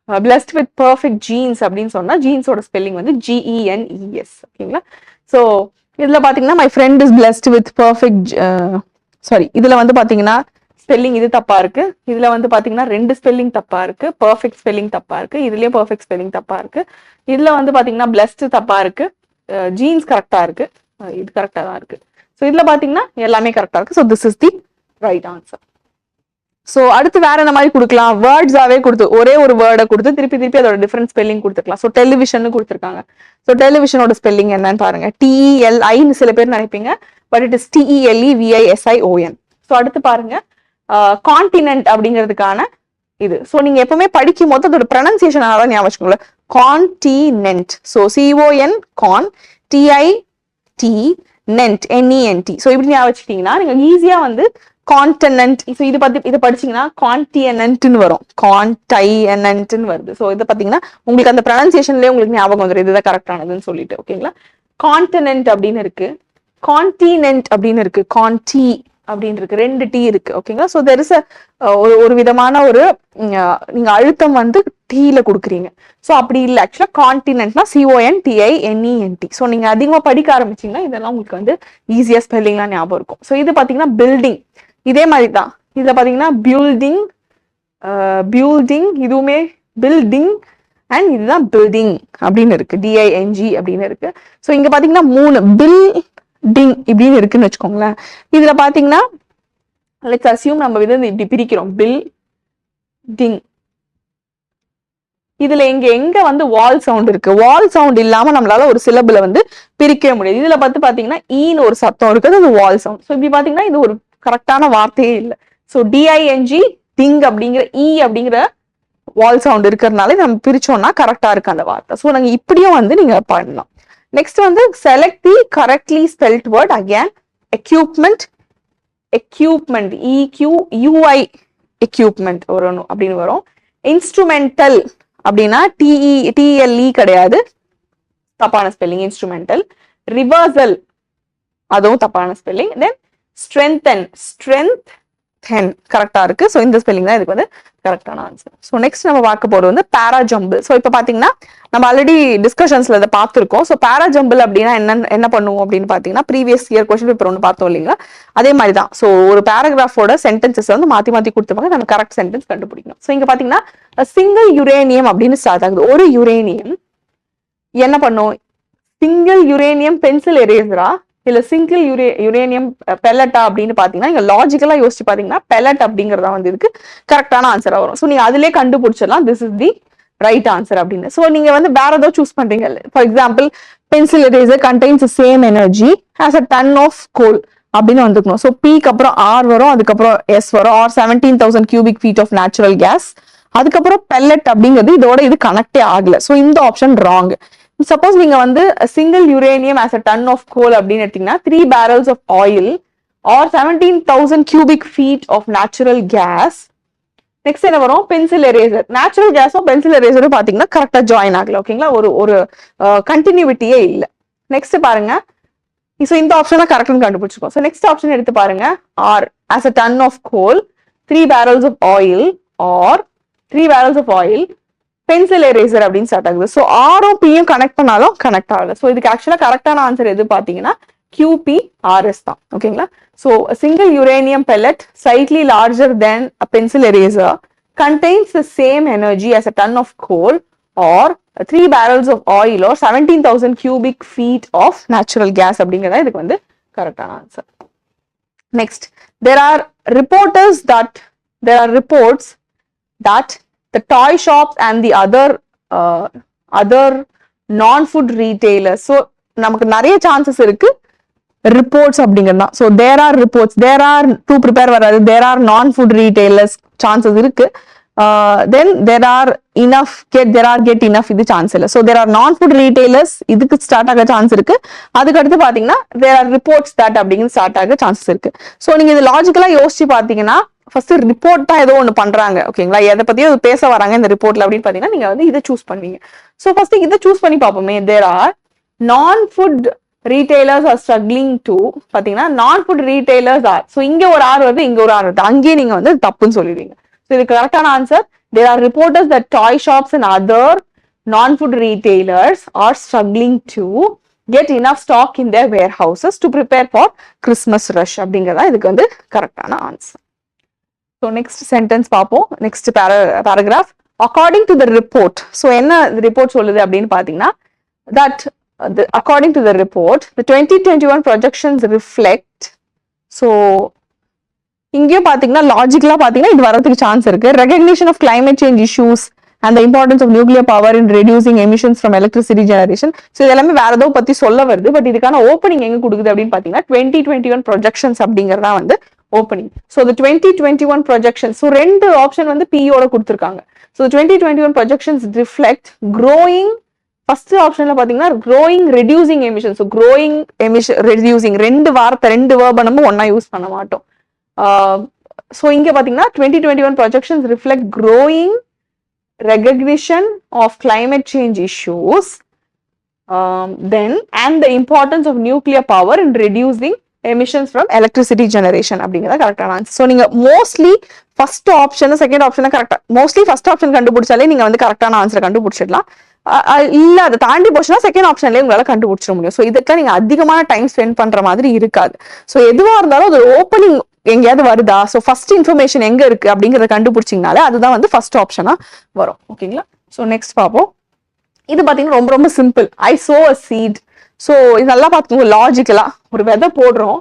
blessed with perfect jeans அப்படின்னு சொன்னா ஜீன்ஸோட ஸ்பெல்லிங் வந்து GENES. ஓகேங்களா? ஸோ இதுல பாத்தீங்கன்னா my friend is blessed with perfect, sorry இதுல வந்து பாத்தீங்கன்னா ஸ்பெல்லிங் இது தப்பா இருக்கு, இதுல வந்து பாத்தீங்கன்னா 2 ஸ்பெல்லிங் தப்பா இருக்கு, பர்ஃபெக்ட் ஸ்பெல்லிங் தப்பா இருக்கு, இதுலயும் பர்ஃபெக்ட் ஸ்பெல்லிங் தப்பா இருக்கு, இதுல வந்து பாத்தீங்கன்னா பிளஸ்ட் தப்பா இருக்கு, ஜீன்ஸ் கரெக்டா இருக்கு, இது கரெக்டா தான் இருக்கு. ஸோ இதுல பாத்தீங்கன்னா எல்லாமே கரெக்டா இருக்கு. So this is the right answer. So அடுத்து வேற என்ன மாதிரி கொடுக்கலாம், வேர்ட்ஸாவே கொடுத்து ஒரே ஒரு வேர்டை கொடுத்து திருப்பி திருப்பி அதோட டிஃபரெண்ட் ஸ்பெல்லிங் கொடுத்துக்கலாம். ஸோ டெலிவிஷன் கொடுத்துருக்காங்க. ஸோ டெலிவிஷனோட ஸ்பெல்லிங் என்னன்னு பாருங்க, TELIன்னு சில பேர் நினைப்பீங்க, but it is TELEVISION. So அடுத்து பாருங்க கான்டினென்ட் அப்படிங்கிறதுக்கான இது. ஸோ நீங்க எப்பவுமே படிக்கும் போது அதோட ப்ரொனன்சியேஷன் அதான் ஞாபகம் வச்சுக்கோங்கள, continent. So CON con, TIT nent NENT. So இப்படி ஞாபகம் வச்சுக்கிட்டீங்கன்னா நீங்க ஈஸியா வந்து கான்டினென்ட். ஸோ இது பத்தி இதை படிச்சீங்கன்னா கான்டினென்ட்னு வரும், கான்டைனன்ட்னு வருது. ஸோ இதை பாத்தீங்கன்னா உங்களுக்கு அந்த ப்ரொனன்சியேஷன்லயே உங்களுக்கு ஞாபகம் வந்துடும் இதுதான் கரெக்டானதுன்னு சொல்லிட்டு. ஓகேங்களா? கான்டினென்ட் அப்படின்னு இருக்கு, கான்டினென்ட் அப்படின்னு இருக்கு, கான்டி அப்படின்னு இருக்கு, 2 T இருக்கு. ஓகேங்களா? ஸோ தெர் இஸ் ஒரு விதமான ஒரு நீங்க அழுத்தம் வந்து டீல கொடுக்குறீங்க. ஸோ அப்படி இல்லை, ஆக்சுவலா கான்டினென்ட்னா CONTINENT. ஸோ நீங்க அதிகமா படிக்க ஆரம்பிச்சீங்கன்னா இதெல்லாம் உங்களுக்கு வந்து ஈஸியா ஸ்பெல்லிங்லாம் ஞாபகம் இருக்கும். ஸோ இது பாத்தீங்கன்னா பில்டிங், இதே மாதிரி தான். இதுல பாத்தீங்கன்னா பில்டிங், பில்டிங், இதுவுமே பில்டிங் அண்ட் இதுதான் பில்டிங் அப்படின்னு இருக்கு, DING அப்படின்னு இருக்கு. ஸோ இங்க பாத்தீங்கன்னா 3 பில்டிங் இப்படின்னு இருக்குன்னு வச்சுக்கோங்களேன். இதுல பாத்தீங்கன்னா லெட்ஸ் அஸ்யூம் நம்ம வந்து இப்படி பிரிக்கிறோம், பில்டிங். இதுல எங்க வந்து வால் சவுண்ட் இருக்கு, வால் சவுண்ட் இல்லாம நம்மளால ஒரு சிலபிள வந்து பிரிக்கவே முடியாது. இதுல பாத்தீங்கன்னா ஈன்னு ஒரு சத்தம் இருக்குது, அது வால் சவுண்ட். ஸோ இப்படி பாத்தீங்கன்னா இது ஒரு கரெக்டான வார்த்தையே இல்லை. ஸோ DING டிங் அப்படிங்கிற அப்படிங்கிற வால் சவுண்ட் இருக்கிறதுனால நம்ம பிரிச்சோம்னா கரெக்டா இருக்கு அந்த வார்த்தை. ஸோ நாங்க இப்படியும் வந்து நீங்க பண்ணலாம். நெக்ஸ்ட் வந்து செலக்ட் தி correctly spelt word. Again equipment, equipment EQUI equipment வரணும் அப்படின்னு வரும். இன்ஸ்ட்ருமெண்டல் அப்படின்னா TELE கிடையாது, தப்பான ஸ்பெல்லிங், இன்ஸ்ட்ருமெண்டல். ரிவர்சல் அதுவும் தப்பான ஸ்பெல்லிங். தென் ஸ்ட்ரென்தன், ஸ்ட்ரென்தன் கரெக்டா இருக்கு. ஸோ இந்த ஸ்பெல்லிங் தான் இதுக்கு வந்து கரெக்டான ஆன்சர். ஸோ நெக்ஸ்ட் நம்ம பார்க்க போறது வந்து பேராஜம்பிள். ஸோ இப்போ பாத்தீங்கன்னா நம்ம ஆல்ரெடி டிஸ்கஷன்ஸ்ல இதை பார்த்துருக்கோம். ஸோ பேராஜம்பிள் அப்படின்னா என்ன பண்ணுவோம் அப்படின்னு பாத்தீங்கன்னா ப்ரீவியஸ் இயர் கொஸ்டின் பேப்பர் ஒன்று பார்த்தோம் இல்லைங்களா, அதே மாதிரி தான். ஸோ ஒரு பேராகிராஃபோட சென்டென்சஸ் வந்து மாத்தி கொடுத்துருப்பாங்க, நம்ம கரெக்ட் சென்டென்ஸ் கண்டுபிடிக்கணும். ஸோ இங்க பாத்தீங்கன்னா சிங்கிள் யுரேனியம் அப்படின்னு ஸ்டார்ட் ஆகுது. ஒரு யுரேனியம் என்ன பண்ணும், சிங்கிள் யுரேனியம் பென்சில் எரேசரா இல்ல சிங்கிள் யுரேனியம் பெல்லட்டா அப்படின்னு பாத்தீங்கன்னா இங்க லாஜிக்கலா யோசிச்சு பாத்தீங்கன்னா பெல்லட் அப்படிங்கறதா வந்து இதுக்கு கரெக்டான ஆன்சரா வரும். ஸோ நீங்க அதிலே கண்டுபிடிச்சிடலாம் this is the right answer அப்படின்னு. ஸோ நீங்க வந்து வேற ஏதோ சூஸ் பண்றீங்க. For example pencil eraser contains same energy as a ton of coal அப்படின்னு வந்துக்கணும். ஸோ Pக்கு அப்புறம் R வரும், அதுக்கப்புறம் S வரும், or 17,000 cubic feet of natural gas. அதுக்கப்புறம் பெல்லட் அப்படிங்கிறது இதோட இது கனெக்டே ஆகல. ஸோ இந்த ஆப்ஷன் ராங். சப்போஸ் நீங்க வந்து single uranium as a ton of coal அப்படின்னு எடுத்தீங்கன்னா 3 barrels of oil or 17,000 cubic feet of natural gas. Next என்ன வரும், பென்சில் எரேசர். நேச்சுரல் கேஸும் பென்சில் எரேசரும் பாத்தீங்கன்னா கரெக்டா ஜாயின் ஆகல. ஓகேங்களா, ஒரு கண்டினியூட்டியே இல்லை. நெக்ஸ்ட் பாருங்க, ஸோ இந்த ஆப்ஷனை கரெக்ட்னு கண்டுபிடிச்சிருக்கோம். ஸோ நெக்ஸ்ட் ஆப்ஷன் எடுத்து பாருங்க, or as a ton of coal 3 barrels of oil or 3 barrels of oil pencil eraser அப்படின்னு ஸ்டார்ட் ஆகுது. ஸோ ஆரும் பியும் கனெக்ட் பண்ணாலும் கனெக்ட் ஆகல. ஸோ இதுக்கு ஆக்சுவலா கரெக்டான ஆன்சர் எது பாத்தீங்கன்னா QPRS தான். ஓகேங்களா, so single uranium pellet slightly larger than a pencil eraser contains the same energy as a ton of coal or 3 barrels of oil or 17,000 cubic feet of natural gas அப்படிங்கிறதா இதுக்கு வந்து கரெக்டான answer. Next, there are reports that the toy shops and the other non-food retailers. So நமக்கு நிறைய chances இருக்கு reports அப்படிங்கறதா. So there are reports, there are to prepare வராது, there are non-food retailers chances இருக்கு. Then there are get enough இது chance இல்லை. So there are நான் food retailers இதுக்கு ஸ்டார்ட் ஆக சான்ஸ் இருக்கு. அதுக்கு அடுத்து பாத்தீங்கன்னா தேர் ஆர் ரிப்போர்ட்ஸ் தட் அப்படிங்கிறது ஸ்டார்ட் ஆக சான்சஸ் இருக்கு. ஸோ நீங்க இது லாஜிக்கலா யோசிச்சு பாத்தீங்கன்னா ஃபர்ஸ்ட் ரிப்போர்ட் தான் ஏதோ ஒன்று பண்றாங்க, ஓகேங்களா, எதை பத்தியும் பேச வராங்க இந்த ரிப்போர்ட்ல அப்படின்னு பாத்தீங்கன்னா நீங்க வந்து இதை சூஸ் பண்ணுவீங்க. ஸோ ஃபர்ஸ்ட் இதை சூஸ் பண்ணி பார்ப்போமே. தேர் ஆர் நான் food retailers are struggling to பாத்தீங்கன்னா நான் ஃபுட் ரீட்டைலர்ஸ் ஆர். ஸோ இங்க ஒரு ஆர் வருது, இங்க ஒரு ஆர் வருது, அங்கேயே நீங்க வந்து தப்புன்னு சொல்லிடுவீங்க. So the correct answer, there are reporters that toy shops and other non-food retailers are struggling to get enough stock in their warehouses to prepare for Christmas rush. அப்படிங்கறதா இதுக்கு வந்து கரெக்டான ஆன்சர். So next sentence பார்ப்போம். Next paragraph. According to the report. So என்ன report சொல்லுது அப்படின்னு பாத்தீங்கன்னா that according to the report, the 2021 projections reflect. So இங்கேயும் பாத்தீங்கன்னா லாஜிக்கலா பாத்தீங்கன்னா இது வரதுக்கு சான்ஸ் இருக்கு. Recognition of climate change issues and the importance of nuclear power in reducing emissions from electricity generation. So இது எல்லாமே வேற ஏதோ பத்தி சொல்ல வருது. பட் இதுக்கான ஓப்பனிங் எங்க கொடுக்குது அப்படின்னு பாத்தீங்கன்னா 2021 ப்ரொஜெக்ஷன்ஸ் அப்படிங்கறதா வந்து opening. So the 2021 projection, so ரெண்டு ஆப்ஷன் வந்து பியோட கொடுத்துருக்காங்க. So 2021 projections reflect growing. First ஆப்ஷன்ல பாத்தீங்கன்னா growing reducing emission. So growing emission reducing ரெண்டு வேர்பை நம்ம ஒன்னா யூஸ் பண்ண மாட்டோம். So இங்க பாத்தீங்கன்னா 2021 projections reflect growing recognition of climate change issues, then and the importance of nuclear power in reducing emissions from electricity generation அப்படிங்கறத கரெக்டான ஆன்சர். ஸோ நீங்க mostly first option second option கரெக்டா, மோஸ்ட்லி ஃபர்ஸ்ட் ஆப்ஷன் கண்டுபிடிச்சாலே நீங்க வந்து கரெக்டான ஆன்சரை கண்டுபிடிச்சிடலாம். இல்ல அதை தாண்டி போச்சுன்னா செகண்ட் ஆப்ஷன்லயே உங்களால கண்டுபிடிச்சிட முடியும். ஸோ இதுக்கு நீங்க அதிகமான டைம் ஸ்பெண்ட் பண்ற மாதிரி இருக்காது. ஸோ எதுவா இருந்தாலும் அது ஓப்பனிங் எங்கேயாவது வருதா, ஸோ ஃபர்ஸ்ட் இன்ஃபர்மேஷன் எங்க இருக்கு அப்படிங்கறத கண்டுபிடிச்சிங்கனாலே அதுதான் வந்து ஃபர்ஸ்ட் ஆப்ஷனா வரும். ஓகேங்களா. ஸோ நெக்ஸ்ட் பார்ப்போம். இது பாத்தீங்கன்னா ரொம்ப ரொம்ப சிம்பிள். ஐ சோ அ சீட். ஸோ இது நல்லா பார்த்துக்கோங்க. லாஜிக்கலா ஒரு விதை போடுறோம்,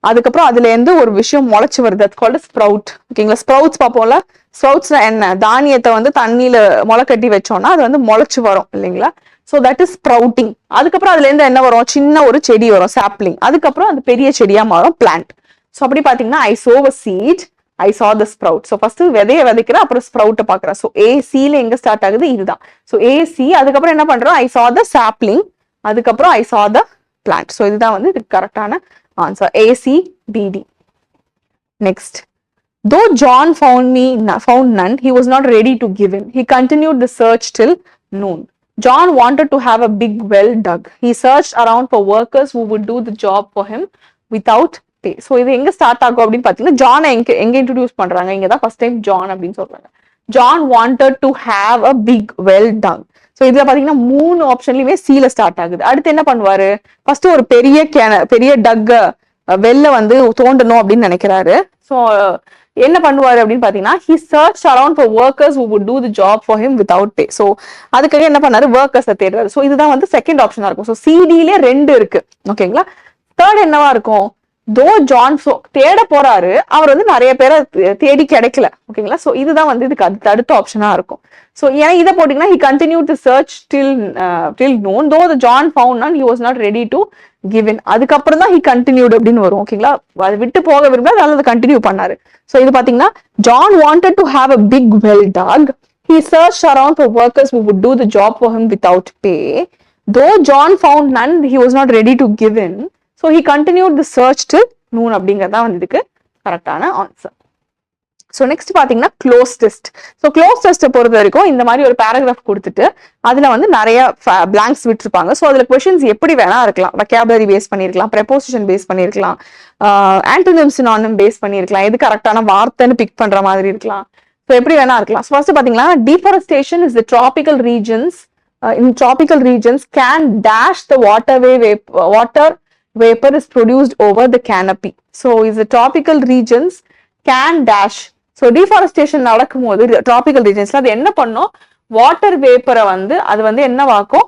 அதுக்கப்புறம் அதுல இருந்து ஒரு விஷயம் முளைச்சு வருது, அது கால்டு ஸ்ப்ரவுட். ஓகேங்களா. ஸ்ப்ரவுட்ஸ் பார்ப்போம்ல. ஸ்ப்ரவுட்ஸ்னா என்ன, தானியத்தை வந்து தண்ணியில முளை கட்டி வச்சோம்னா அது வந்து முளைச்சு வரும் இல்லைங்களா. So that is sprouting. அதுக்கப்புறம் அதுல இருந்து என்ன வரும், சின்ன ஒரு செடி வரும், சாப்ளிங். அதுக்கப்புறம் அது பெரிய செடியா மாறும், பிளான்ட். ஸோ அப்படி பாத்தீங்கன்னா ஐ சோ அ சீட், ஐ சா த ஸ்ப்ரவுட். ஸோ ஃபர்ஸ்ட் விதைய விதைக்கிறேன், அப்புறம் ஸ்ப்ரவுட்டை பாக்குறேன். ஸோ ஏசில எங்க ஸ்டார்ட் ஆகுது, இதுதான். ஸோ ஏசி, அதுக்கப்புறம் என்ன பண்றோம், ஐ சா த சாப்ளிங், அதுக்கப்புறம் ஐ சா த பிளான்ட். ஸோ இதுதான் வந்து இதுக்கு கரெக்டான answer, ACBD. Next, though John found none, he was not ready to give in. He continued the search till noon. John wanted to have a big well dug. He searched around for workers who would do the job for him without pay. So இது எங்க start ஆகும் அப்படின்னு பாத்தீங்கன்னா John எங்க introduce பண்றாங்க, இங்கதான் first time John அப்படின்னு சொல்றாங்க. John wanted to have a big well dug. So இதுல பாத்தீங்கன்னா 3 ஆப்ஷன்லயுமே சீல ஸ்டார்ட் ஆகுது. அடுத்து என்ன பண்ணுவாரு, ஃபர்ஸ்ட் ஒரு பெரிய டக்க வெல்ல வந்து தோண்டணும் அப்படின்னு நினைக்கிறாரு. ஸோ என்ன பண்ணுவாரு அப்படின்னு பாத்தீங்கன்னா he searched around for workers who would do the job for him without pay. So அதுக்காக என்ன பண்ணாரு, ஒர்க்கர்ஸை தேடுறாரு. ஸோ இதுதான் வந்து செகண்ட் ஆப்ஷனா இருக்கும். ஸோ சிடியிலே 2 இருக்கு. ஓகேங்களா. தேர்ட் என்னவா இருக்கும், தோ ஜான் தேட போறாரு, அவர் வந்து நிறைய பேரை தேடி கிடைக்கல. ஓகேங்களா. சோ இதுதான் வந்து இதுக்கு அடுத்த ஆப்ஷனா இருக்கும். சோ ஏன்னா இதை போட்டீங்கன்னா he continued to search till noon, though the John found none, he was not ready to give in. அதுக்கப்புறம் தான் he continued அப்படின்னு வரும். ஓகேங்களா. அதை விட்டு போக விரும்பல, அதனால அதை கண்டினியூ பண்ணாரு. சோ இது பாத்தீங்கன்னா John wanted to have a big well dug. He searched around for workers who would do the job for him without pay. Though John found none, he was not ready to give in. So he continued the search till noon அப்படிங்கறதா வந்து இதுக்கு கரெக்டான ஆன்சர். So next பாத்தீங்கன்னா close test. So close டெஸ்ட்டை பொறுத்த வரைக்கும் இந்த மாதிரி ஒரு பேராகிராஃப் கொடுத்துட்டு அதுல வந்து நிறைய பிளாங்க்ஸ் விட்டுருப்பாங்க. ஸோ அதுல கொஸ்டின்ஸ் எப்படி வேணா இருக்கலாம். வெக்காபுலரி பேஸ் பண்ணிருக்கலாம், ப்ரெபோசிஷன் பேஸ் பண்ணிருக்கலாம், ஆன்டோனிம் சினானிம் பேஸ் பண்ணிருக்கலாம், எது கரெக்டான வார்த்தைன்னு பிக் பண்ற மாதிரி இருக்கலாம். ஸோ எப்படி வேணா இருக்கலாம். ஃபர்ஸ்ட் பாத்தீங்கன்னா deforestation is the tropical regions. In tropical regions can dash the water vapor is produced over the canopy. So is the tropical regions can dash. So deforestation நடக்கும்போது tropical regionsல அது என்ன பண்ணும், வாட்டர் வேப்பரை வந்து அது வந்து என்னவாக்கும்,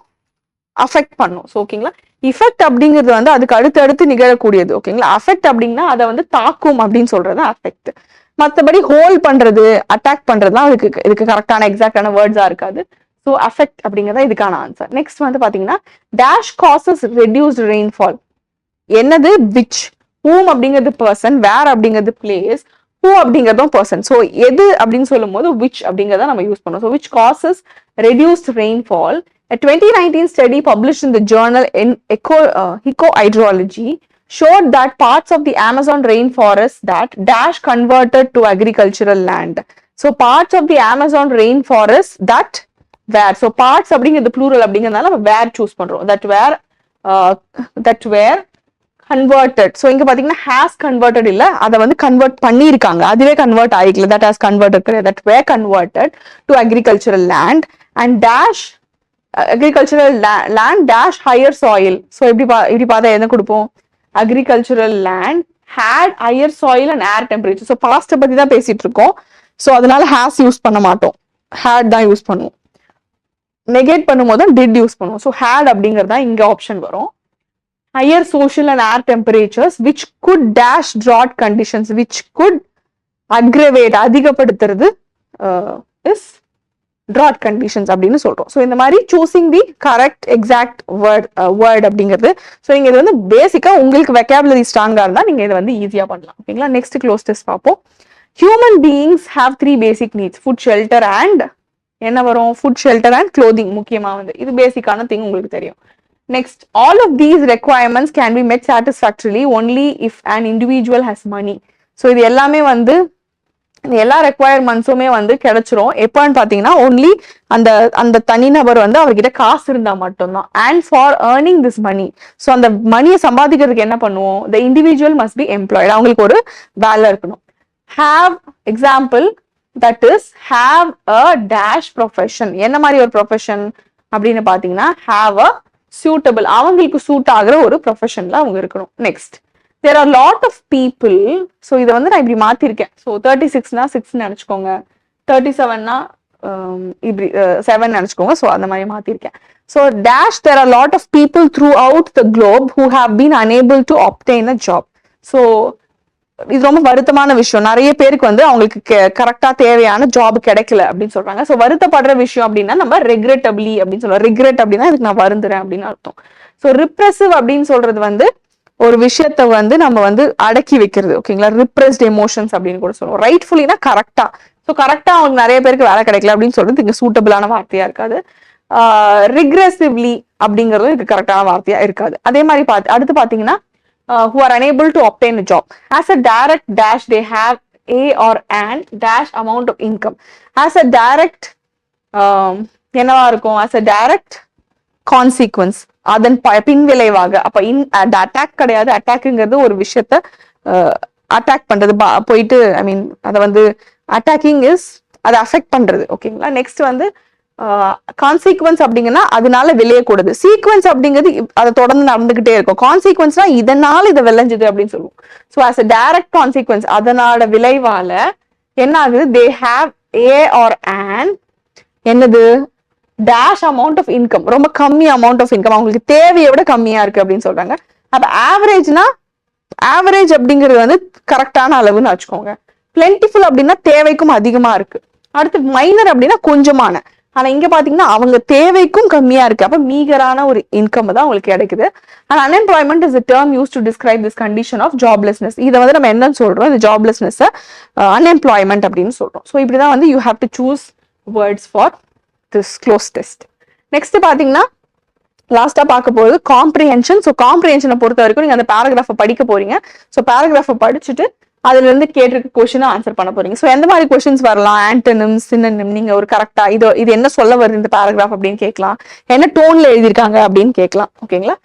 அஃபெக்ட் பண்ணும். So ஓகேங்களா. Effect அப்படிங்கிறது வந்து அதுக்கு அடுத்து நிகழக்கூடியது. ஓகேங்களா? அஃபெக்ட் அப்படின்னா அதை வந்து தாக்கும் அப்படின்னு சொல்றது அஃபெக்ட். மற்றபடி ஹோல்ட் பண்றது, அட்டாக் பண்றதுலாம் இதுக்கு கரெக்டான எக்ஸாக்டான வேர்ட்ஸா இருக்காது. ஸோ அஃபெக்ட் அப்படிங்கிறதா இதுக்கான ஆன்சர். நெக்ஸ்ட் வந்து பாத்தீங்கன்னா டேஷ் காசஸ் ரெடியூஸ்ட் ரெயின்ஃபால். என்னது விச், whom அப்படிங்கிறது பர்சன், வேர் அப்படிங்கிறது பிளேஸ், who அப்படிங்கிறதும் பர்சன். ஸோ எது அப்படின்னு சொல்லும் போது which அப்படிங்கிறத நம்ம யூஸ் பண்ணுவோம். So which causes reduced rainfall. A 2019 study published in the journal in Ecohydrology showed that parts of the Amazon rainforest that dash converted to agricultural land. So parts of the Amazon rainforest that were, so parts அப்படிங்கிறது plural அப்படிங்கிறதுனால நம்ம were choose பண்றோம். That were converted. So இங்க பாத்தீங்கன்னா has converted இல்ல, அதை வந்து convert பண்ணிருக்காங்க, அதுவே convert ஆயிக்கல, that has converted, that were converted to agricultural land and dash agricultural land dash higher soil. So இப்படி பார்த்தா என்ன கொடுப்போம்? agricultural land had higher soil and air temperature. So past பத்தி தான் பேசிட்டு இருக்கோம். So அதனால has யூஸ் பண்ண மாட்டோம், had தான் யூஸ் பண்ணுவோம். நெகேட் பண்ணும்போது தான் did யூஸ் பண்ணுவோம். So had அப்படிங்கறதா இங்க ஆப்ஷன் வரும். higher social and air temperatures which could dash drought conditions, which could aggravate, அதிகப்படுத்துறது is drought conditions அப்படின்னு சொல்றோம். ஸோ இந்த மாதிரி choosing the correct exact word அப்படிங்கிறது. ஸோ நீங்க இது வந்து பேசிக்கா உங்களுக்கு வெக்காபுலரி ஸ்ட்ராங்கா இருந்தா நீங்க இதை வந்து ஈஸியா பண்ணலாம். ஓகேங்களா? நெக்ஸ்ட் க்ளோஸ் டெஸ்ட் பார்ப்போம். Human beings have 3 basic needs, food, shelter and என்ன வரும்? Food, shelter and clothing. முக்கியமா வந்து இது பேசிக்கான திங் உங்களுக்கு தெரியும். Next, all of these requirements can be met satisfactorily only if an individual has money. So இது எல்லாமே வந்து எல்லா ரெக்குவயர்மெண்ட்ஸுமே வந்து கிடைச்சிரும் எப்பன்னு பாத்தீங்கன்னா only அந்த தனிநபர் வந்து அவர்கிட்ட காசு இருந்தா மட்டும்தான். And for earning this money, so அந்த மணியை சம்பாதிக்கிறதுக்கு என்ன பண்ணுவோம்? The individual must be employed. அவங்களுக்கு ஒரு வேலை இருக்கணும். Have example, that is have a dash profession. என்ன மாதிரி ஒரு ப்ரொஃபஷன் அப்படின்னு பாத்தீங்கன்னா have a suitable, அவங்களுக்கு சூட் ஆகிற ஒரு ப்ரொஃபஷன்ல அவங்க இருக்கணும். Next, there are lot of people. So இதை வந்து நான் இப்படி மாத்திருக்கேன். ஸோ 36னா 6 நினைச்சுக்கோங்க, 37னா இப்படி 7 நினைச்சுக்கோங்க. ஸோ அந்த மாதிரி மாத்திருக்கேன். So dash there are lot of people throughout the globe who have been unable to obtain a job. So இது ரொம்ப வருத்தமான விஷயம். நிறைய பேருக்கு வந்து அவங்களுக்கு கரெக்டா தேவையான ஜாப் கிடைக்கல அப்படின்னு சொல்றாங்க. ஸோ வருத்தப்படுற விஷயம் அப்படின்னா நம்ம ரெக்ரெட்டபிளி அப்படின்னு சொல்லுவோம். ரெக்ரெட் அப்படின்னா இதுக்கு நான் வருந்துறேன் அப்படின்னு அர்த்தம். ஸோ ரிப்ரெசிவ் அப்படின்னு சொல்றது வந்து ஒரு விஷயத்த வந்து நம்ம வந்து அடக்கி வைக்கிறது. ஓகேங்களா? ரிப்ரெஸ்ட் எமோஷன்ஸ் அப்படின்னு கூட சொல்லுவோம். ரைட்ஃபுல்லினா கரெக்டா. ஸோ கரெக்டா அவங்களுக்கு நிறைய பேருக்கு வேலை கிடைக்கல அப்படின்னு சொல்றது இங்க சூட்டபிளான வார்த்தையா இருக்காது. ரிக்ரெசிவ்லி அப்படிங்கிறது இதுக்கு கரெக்டான வார்த்தையா இருக்காது. அதே மாதிரி அடுத்து பாத்தீங்கன்னா who are unable to obtain a job. As a direct dash, they have a or an dash amount of income. As a direct என்னவா இருக்கும்? As a direct consequence, அதன் பின் விளைவாக. அப்ப அட்டாக் கிடையாது. அட்டாக்குங்கிறது ஒரு விஷயத்த அட்டாக் பண்றது, போயிட்டு ஐ மீன் அதை வந்து அட்டாக்கிங் இஸ் அதை அஃபெக்ட் பண்றது. ஓகேங்களா? நெக்ஸ்ட் வந்து கான்சிக்வன்ஸ் அப்படிங்கன்னா அதனால விளையக்கூடாது. சீக்வன்ஸ் அப்படிங்கிறது அதை தொடர்ந்து நடந்துகிட்டே இருக்கும். கான்சிக்வன்ஸ்னா இதனால இதை விளைஞ்சது அப்படின்னு சொல்லுவோம். So as a direct consequence, அதனால விளைவால என்ன ஆகுது? They have a or an என்னது டேஷ் அமௌண்ட் ஆஃப் இன்கம், ரொம்ப கம்மி அமௌண்ட் ஆஃப் இன்கம், அவங்களுக்கு தேவையை விட கம்மியா இருக்கு அப்படின்னு சொல்றாங்க. அப்ப ஆவரேஜ்னா ஆவரேஜ் அப்படிங்கிறது வந்து கரெக்டான அளவுன்னு வச்சுக்கோங்க. பிளென்டிஃபுல் அப்படின்னா தேவைக்கும் அதிகமா இருக்கு. அடுத்து மைனர் அப்படின்னா கொஞ்சமான. ஆனா இங்க பாத்தீங்கன்னா அவங்க தேவைக்கும் கம்மியா இருக்கு. அப்ப மீகரான ஒரு இன்கம் தான் அவங்களுக்கு கிடைக்குது. And unemployment is a term used to describe this condition of joblessness. இதை வந்து நம்ம என்னன்னு சொல்றோம்? இந்த ஜாப்லெஸ்னஸ் அன்எம்ப்ளாய்மெண்ட் அப்படின்னு சொல்றோம். ஸோ இப்படிதான் வந்து you have to choose words for this close test. Next பாத்தீங்கன்னா லாஸ்டா பார்க்க போறது காம்ப்ரிஹென்ஷன். ஸோ காம்ப்ரிஹென்ஷனை பொறுத்த வரைக்கும் நீங்க அந்த பேராகிராஃபை படிக்க போறீங்க. ஸோ பேராகிராஃபை படிச்சுட்டு அதுல இருந்து கேட்டிருக்க கொஸ்டினை ஆன்சர் பண்ண போறீங்க. ஸோ எந்த மாதிரி கொஸ்டின்ஸ் வரலாம்? ஆன்டனிம், சினோனிம், நீங்க ஒரு கரெக்டா இது என்ன சொல்ல வருது இந்த பேராகிராஃப் அப்படின்னு கேட்கலாம். என்ன டோன்ல எழுதியிருக்காங்க அப்படின்னு கேட்கலாம். ஓகேங்களா?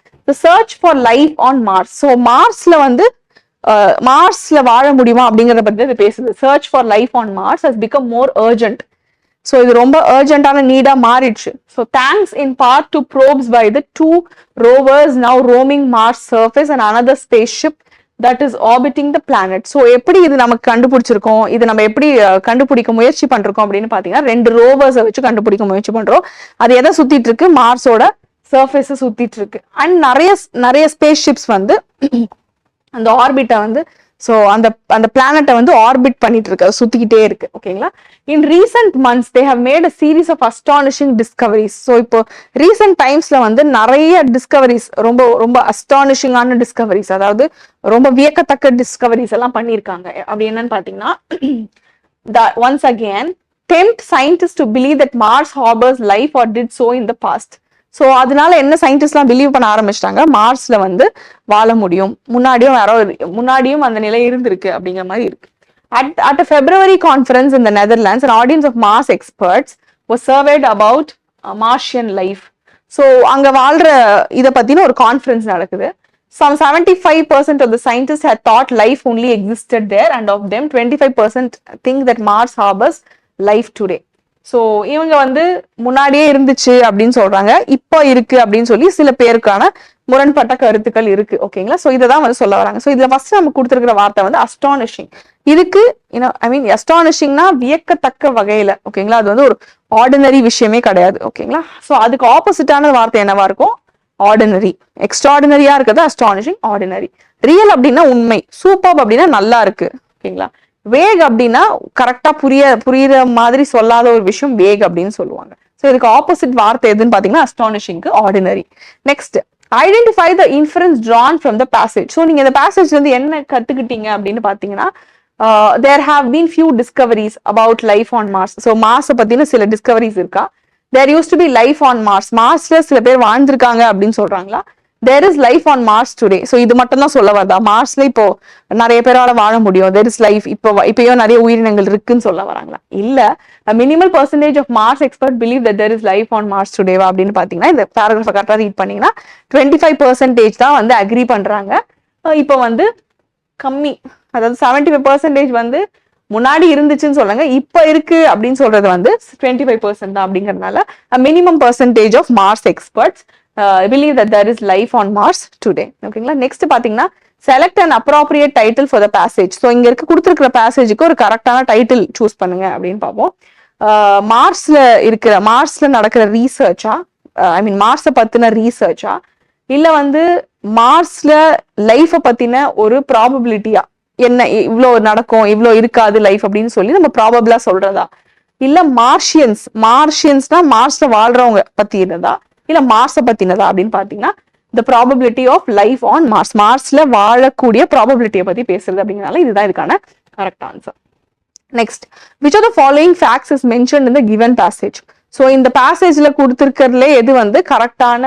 Search for life on Mars. So மார்ஸ்ல வந்து மார்ஸ்ல வாழ முடியுமா அப்படிங்கறத பத்தி இது பேசுது. Search for life on Mars has become more urgent. So இது ரொம்ப அர்ஜென்டான நீடா மாறிடுச்சு. So thanks in part to probes by the 2 rovers now roaming Mars surface and another spaceship that is orbiting the planet. So எப்படி இது நமக்கு கண்டுபிடிச்சிருக்கோம், இது நம்ம எப்படி கண்டுபிடிக்க முயற்சி பண்றோம் அப்படின்னு பாத்தீங்கன்னா 2 ரோவர்ஸை வச்சு கண்டுபிடிக்க முயற்சி பண்றோம். அது எதை சுத்திட்டு இருக்கு? மார்ஸோட சர்ஃபேஸை சுத்திட்டு இருக்கு. அண்ட் நிறைய ஸ்பேஸ் ஷிப்ஸ் வந்து அந்த ஆர்பிட்டை வந்து ஸோ அந்த பிளானட்டை வந்து ஆர்பிட் பண்ணிட்டு இருக்கு, சுத்திக்கிட்டே இருக்கு. ஓகேங்களா. In recent months they have made a series of astonishing discoveries. So இப்போ ரீசெண்ட் டைம்ஸ்ல வந்து நிறைய டிஸ்கவரிஸ், ரொம்ப ரொம்ப அஸ்டானிஷிங்கான டிஸ்கவரிஸ், அதாவது ரொம்ப வியக்கத்தக்க டிஸ்கவரிஸ் எல்லாம் பண்ணியிருக்காங்க. அப்படி என்னன்னு பாத்தீங்கன்னா, once again tempt scientists to believe that Mars harbors life or did so in the past. So அதனால என்ன சயின்டிஸ்ட்லாம் பிலீவ் பண்ண ஆரம்பிச்சிட்டாங்க, மார்ஸ்ல வந்து வாழ முடியும், முன்னாடியும் அந்த நிலை இருந்திருக்கு அப்படிங்கிற மாதிரி இருக்கு. At a February conference in the Netherlands, an audience of Mars experts was surveyed about Martian life. So அங்க வாழ்ற இதை பத்தின ஒரு கான்ஃபரன்ஸ் நடக்குது. Some 75% of the scientists had thought life only existed there, and of them 25% think that Mars harbors life today. So இவங்க வந்து முன்னாடியே இருந்துச்சு அப்படின்னு சொல்றாங்க, இப்போ இருக்கு அப்படின்னு சொல்லி சில பேருக்கான முரண்பட்ட கருத்துக்கள் இருக்கு. ஓகேங்களா. ஸோ இதை தான் வந்து சொல்ல வராங்க. ஸோ இதுல ஃபர்ஸ்ட் நம்ம கொடுத்துருக்கிற வார்த்தை வந்து அஸ்டானிஷிங். இதுக்கு அஸ்டானிஷிங்னா வியக்கத்தக்க வகையில. ஓகேங்களா. அது வந்து ஒரு ஆர்டினரி விஷயமே கிடையாது. ஓகேங்களா. ஸோ அதுக்கு ஆப்போசிட்டான வார்த்தை என்னவா இருக்கும், ஆர்டினரி. எக்ஸ்ட்ராடினரியா இருக்கிறது அஸ்டானிஷிங், ஆர்டினரி. ரியல் அப்படின்னா உண்மை, சூப்பர் அப்படின்னா நல்லா இருக்கு. ஓகேங்களா. வேக் அப்படின்னா கரெக்டா புரியுற மாதிரி சொல்லாத ஒரு விஷயம் வேக் அப்படின்னு சொல்லுவாங்க. ஸோ இதுக்கு ஆப்போசிட் வார்த்தை எதுன்னு பாத்தீங்கன்னா அஸ்டானிஷிங்க்கு ordinary. Next, identify the inference drawn from the passage. So நீங்க இந்த பேசேஜ்ல இருந்து என்ன கத்துக்கிட்டீங்க அப்படின்னு பாத்தீங்கன்னா, there have been few discoveries about life on Mars. So மார்ஸை பத்தின சில டிஸ்கவரிஸ் இருக்கா. there used to be life on Mars. மார்ஸ்ல சில பேர் வாழ்ந்திருக்காங்க அப்படின்னு சொல்றாங்களா. there is life on Mars today. So இது மட்டும் தான் சொல்ல வரதா, மார்ஸ்ல இப்போ நிறைய பேரால வாழ முடியும், there is life, இப்பயோ நிறைய உயிரினங்கள் இருக்குன்னு சொல்ல வராங்களா. இல்ல, minimal percentage of Mars expert believe that there is life on Mars today அப்படின்னு பாத்தீங்கன்னா, இந்த பேராகிராஃபை கரெக்டா ரீட் பண்ணீங்கன்னா 25% தான் வந்து அக்ரி பண்றாங்க. இப்போ வந்து கம்மி, அதாவது 75% வந்து முன்னாடி இருந்துச்சுன்னு சொல்லுங்க, இப்ப இருக்கு அப்படின்னு சொல்றது வந்து 25% தான். அப்படிங்கறதுனால minimum percentage of Mars experts believe that there is life on Mars today. ஓகேங்களா. நெக்ஸ்ட் பாத்தீங்கன்னா, select an appropriate title for the passage. So இங்க கொடுத்துருக்கிற பேசேஜுக்கு ஒரு கரெக்டான டைட்டில் சூஸ் பண்ணுங்க அப்படின்னு பார்ப்போம். மார்ஸ்ல நடக்கிற ரீசர்ச்சா, மார்ஸை பத்தின ரீசர்ச்சா, இல்ல வந்து மார்ஸ்ல லைஃபை பத்தின ஒரு ப்ராபபிலிட்டியா, என்ன இவ்வளோ நடக்கும் இவ்வளோ இருக்காது லைஃப் அப்படின்னு சொல்லி நம்ம ப்ராபபிளா சொல்றதா, இல்ல மார்ஷியன்ஸ்னா மார்ஸ்ல வாழ்றவங்க பத்தினதா, இல்ல மார்ஸை பத்தினதா அப்படின்னு பாத்தீங்கன்னா, the probability of life on Mars, மார்ஸ்ல வாழக்கூடிய ப்ராபபிலிட்டியை பத்தி பேசுறது அப்படிங்கறதுனால இதுதான் இதுக்கான correct answer. Next, which of the following facts is mentioned in the given passage? So இந்த பேசேஜ்ல கொடுத்துருக்கிறதுல எது வந்து கரெக்டான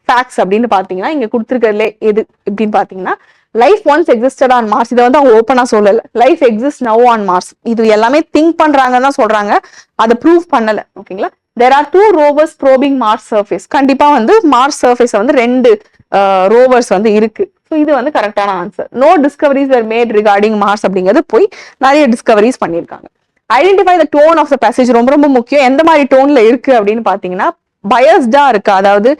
ஃபேக்ட்ஸ் அப்படின்னு பாத்தீங்கன்னா, இங்க கொடுத்துருக்கிறதுல எது எப்படின்னு பாத்தீங்கன்னா, life once existed on Mars. இதை வந்து அவங்க ஓப்பனா சொல்லல, life exist now on Mars. இது எல்லாமே திங்க் பண்றாங்கன்னு தான் சொல்றாங்க, அதை ப்ரூவ் பண்ணல. ஓகேங்களா. there are 2 rovers probing Mars surface. கண்டிப்பா வந்து மார்ஸ் சர்ஃபேஸ் வந்து 2 ரோவர்ஸ் வந்து இருக்கு. ஸோ இது வந்து கரெக்டான answer. No discoveries were made regarding Mars அப்படிங்கிறது போய் நிறைய டிஸ்கவரிஸ் பண்ணியிருக்காங்க. Identify the tone of the passage. ரொம்ப ரொம்ப முக்கியம். எந்த மாதிரி டோன்ல இருக்கு அப்படின்னு பாத்தீங்கன்னா, பயஸ்டா இருக்கா, அதாவது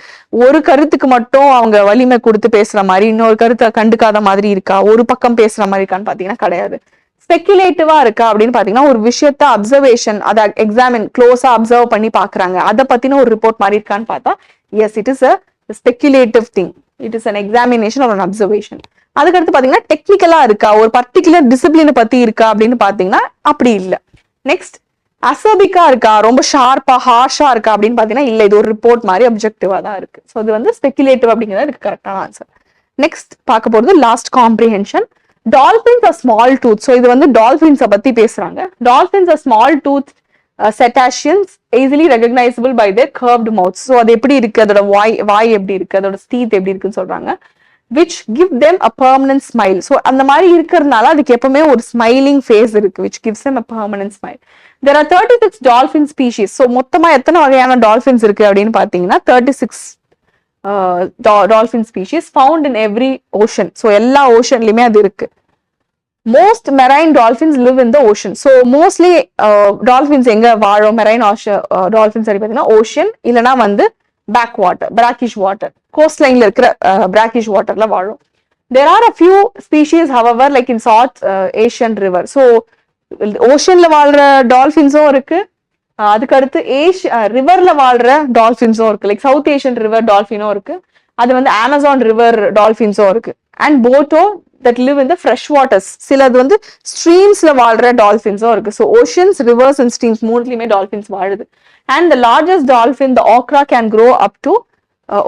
ஒரு கருத்துக்கு மட்டும் அவங்க வலிமை கொடுத்து பேசுற மாதிரி, இன்னொரு கருத்தை கண்டுக்காத மாதிரி இருக்கா, ஒரு பக்கம் பேசுற மாதிரி இருக்கான்னு பாத்தீங்கன்னா கிடையாது. ஸ்பெகுலேட்டிவா இருக்கா அப்படின்னு பாத்தீங்கன்னா, ஒரு விஷயத்த அப்சர்வேஷன், அதை எக்ஸாமின் க்ளோஸா அப்சர்வ் பண்ணி பாக்குறாங்க, அதை பத்தின ஒரு ரிப்போர்ட் மாதிரி இருக்கான்னு பார்த்தா yes, it is a speculative thing, it is an examination or an observation. அதுக்கடுத்து பாத்தீங்கன்னா, டெக்னிக்கலா இருக்கா, ஒரு பர்டிகுலர் டிசிப்ளினை பத்தி இருக்கா அப்படின்னு பாத்தீங்கன்னா அப்படி இல்லை. நெக்ஸ்ட், அசபிக்கா இருக்கா, ரொம்ப ஷார்ப்பா ஹார்ஷா இருக்கா அப்படின்னு பாத்தீங்கன்னா இல்ல, இது ஒரு ரிப்போர்ட் மாதிரி அப்ஜெக்டிவா தான் இருக்கு. ஸோ இது வந்து ஸ்பெகுலேட்டிவ் அப்படிங்கிறது இதுக்கு கரெக்டான ஆன்சர். நெக்ஸ்ட் பார்க்க போறது last comprehension. Dolphins are small tooth. So இது வந்து டால்பின்ஸை பத்தி பேசுறாங்க. Dolphins are small tooth cetaceans easily recognizable by their curved mouths. ஸோ அது எப்படி இருக்கு, அதோட வாய் எப்படி இருக்கு, அதோட teeth எப்படி இருக்குன்னு சொல்றாங்க. which give them a permanent smile. So அந்த மாதிரி இருக்கிறதுனால அதுக்கு எப்பவுமே ஒரு ஸ்மைலிங் ஃபேஸ் இருக்கு, which gives them a permanent smile. There are 36 dolphin species. So மொத்தமா எத்தனை வகையான டால்பின்ஸ் இருக்கு அப்படின்னு பாத்தீங்கன்னா 36 dolphin species found in every ocean. So எல்லா ஓஷன்லயுமே அது இருக்கு. Most marine dolphins live in the ocean. So mostly dolphins எங்க வாழும், marine dolphins சரி பாத்தீங்கன்னா ocean இல்லனா வந்து back water, brackish water, coastline இருக்கிற brackish waterல வாழும். There are a few species however like in South Asian river. So oceanல வாழ்ற dolphins இருக்கு, அதுக்கு அடுத்து ரிவர்ல வாழ்ற டால்பின்ஸும் இருக்கு, லைக் சவுத் ஏஷியன் ரிவர் டால்பினும் இருக்கு, அது வந்து அமேசான் ரிவர் டால்பின்ஸும் இருக்கு. And photo that live in the fresh waters, சிலது வந்து ஸ்ட்ரீம்ஸ்ல வாழ்ற டால்பின்ஸும் இருக்கு. So oceans, rivers and streams மூணுலயுமே டால்பின்ஸ் வாழுது. And the largest dolphin the ஆக்ரா can grow up to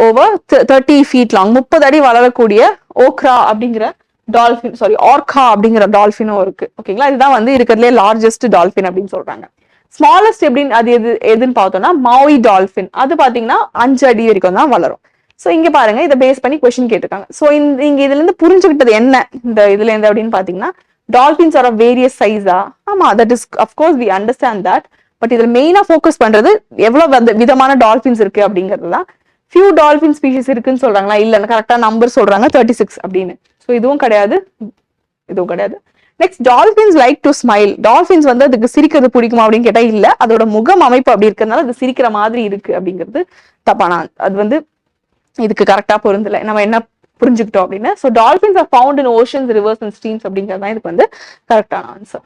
over 30 feet long, 30 அடி வளரக்கூடிய ஓக்ரா அப்படிங்கிற டால்பின், சாரி ஆர்கா அப்படிங்கிற டால்பினும் இருக்கு. ஓகேங்களா, இதுதான் வந்து இருக்கிறதுலே லார்ஜஸ்ட் டால்பின் அப்படின்னு சொல்றாங்க. ஸ்மாலஸ்ட் எப்படின்னு அது எதுன்னு பார்த்தோம்னா மௌய் டால்பின், அது பாத்தீங்கன்னா 5 அடி வரைக்கும் தான் வளரும். ஸோ இங்க பாருங்க, இதை பேஸ் பண்ணி கொஸ்டின் கேட்டிருக்காங்க. ஸோ இங்க இதுல இருந்து புரிஞ்சுக்கிட்டது என்ன இந்த இதுல இருந்து அப்படின்னு பாத்தீங்கன்னா, டால்பின்ஸ் ஆர் வேரியஸ் சைஸா, ஆமா that is of course we understand that. But இதுல மெயினா ஃபோக்கஸ் பண்றது எவ்வளவு விதமான டால்பின்ஸ் இருக்கு அப்படிங்கிறது தான். ஃபியூ டால்பின் ஸ்பீஷிஸ் இருக்குன்னு சொல்றாங்களா, இல்ல கரெக்டா நம்பர் சொல்றாங்க 36 அப்படின்னு. ஸோ இதுவும் கிடையாது, இதுவும் கிடையாது. Next, dolphins like to smile. Dolphins வந்து அதுக்கு சிரிக்கிறது பிடிக்குமா அப்படின்னு கேட்டா இல்ல, அதோட முகம் அமைப்பு அப்படி இருக்கிறதுனால அது சிரிக்கிற மாதிரி இருக்கு அப்படிங்கிறது தப்பான, அது வந்து இதுக்கு கரெக்டா பொருந்தல. நம்ம என்ன புரிஞ்சுக்கிட்டோம் அப்படின்னு. So dolphins are found in oceans, rivers and streams அப்படிங்கிறது தான் இதுக்கு வந்து கரெக்டான answer.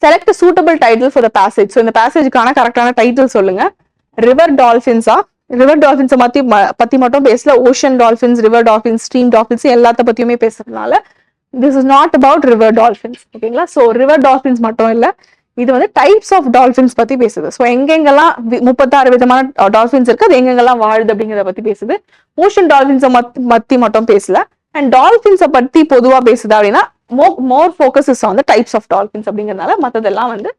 Select suitable title for the passage. So இந்த பேசேஜுக்கான கரெக்டான டைட்டில் சொல்லுங்க. ரிவர் டால்பின்ஸா, ரிவர் டால்பின்ஸை பத்தி மட்டும் பேசல, ocean dolphins, river dolphins, stream dolphins எல்லாத்த பத்தியுமே பேசுறதுனால this is not about river dolphins. ஓகேங்களா, ஸோ ரிவர் டால்பின்ஸ் மட்டும் இல்ல, இது வந்து டைப்ஸ் ஆஃப் டால்பின்ஸ் பத்தி பேசுது. ஸோ எங்கெங்கெல்லாம் 36 விதமான டால்பின்ஸ் இருக்கு, அது எங்கெங்கெல்லாம் வாழுது அப்படிங்கிறத பத்தி பேசுது. ஓஷன் டால்பின்ஸை பத்தி மட்டும் பேசல. அண்ட் டால்பின்ஸை பத்தி பொதுவா பேசுது அப்படின்னா more focus is on the types of dolphins அப்படிங்கிறதுனால மற்றதெல்லாம் வந்து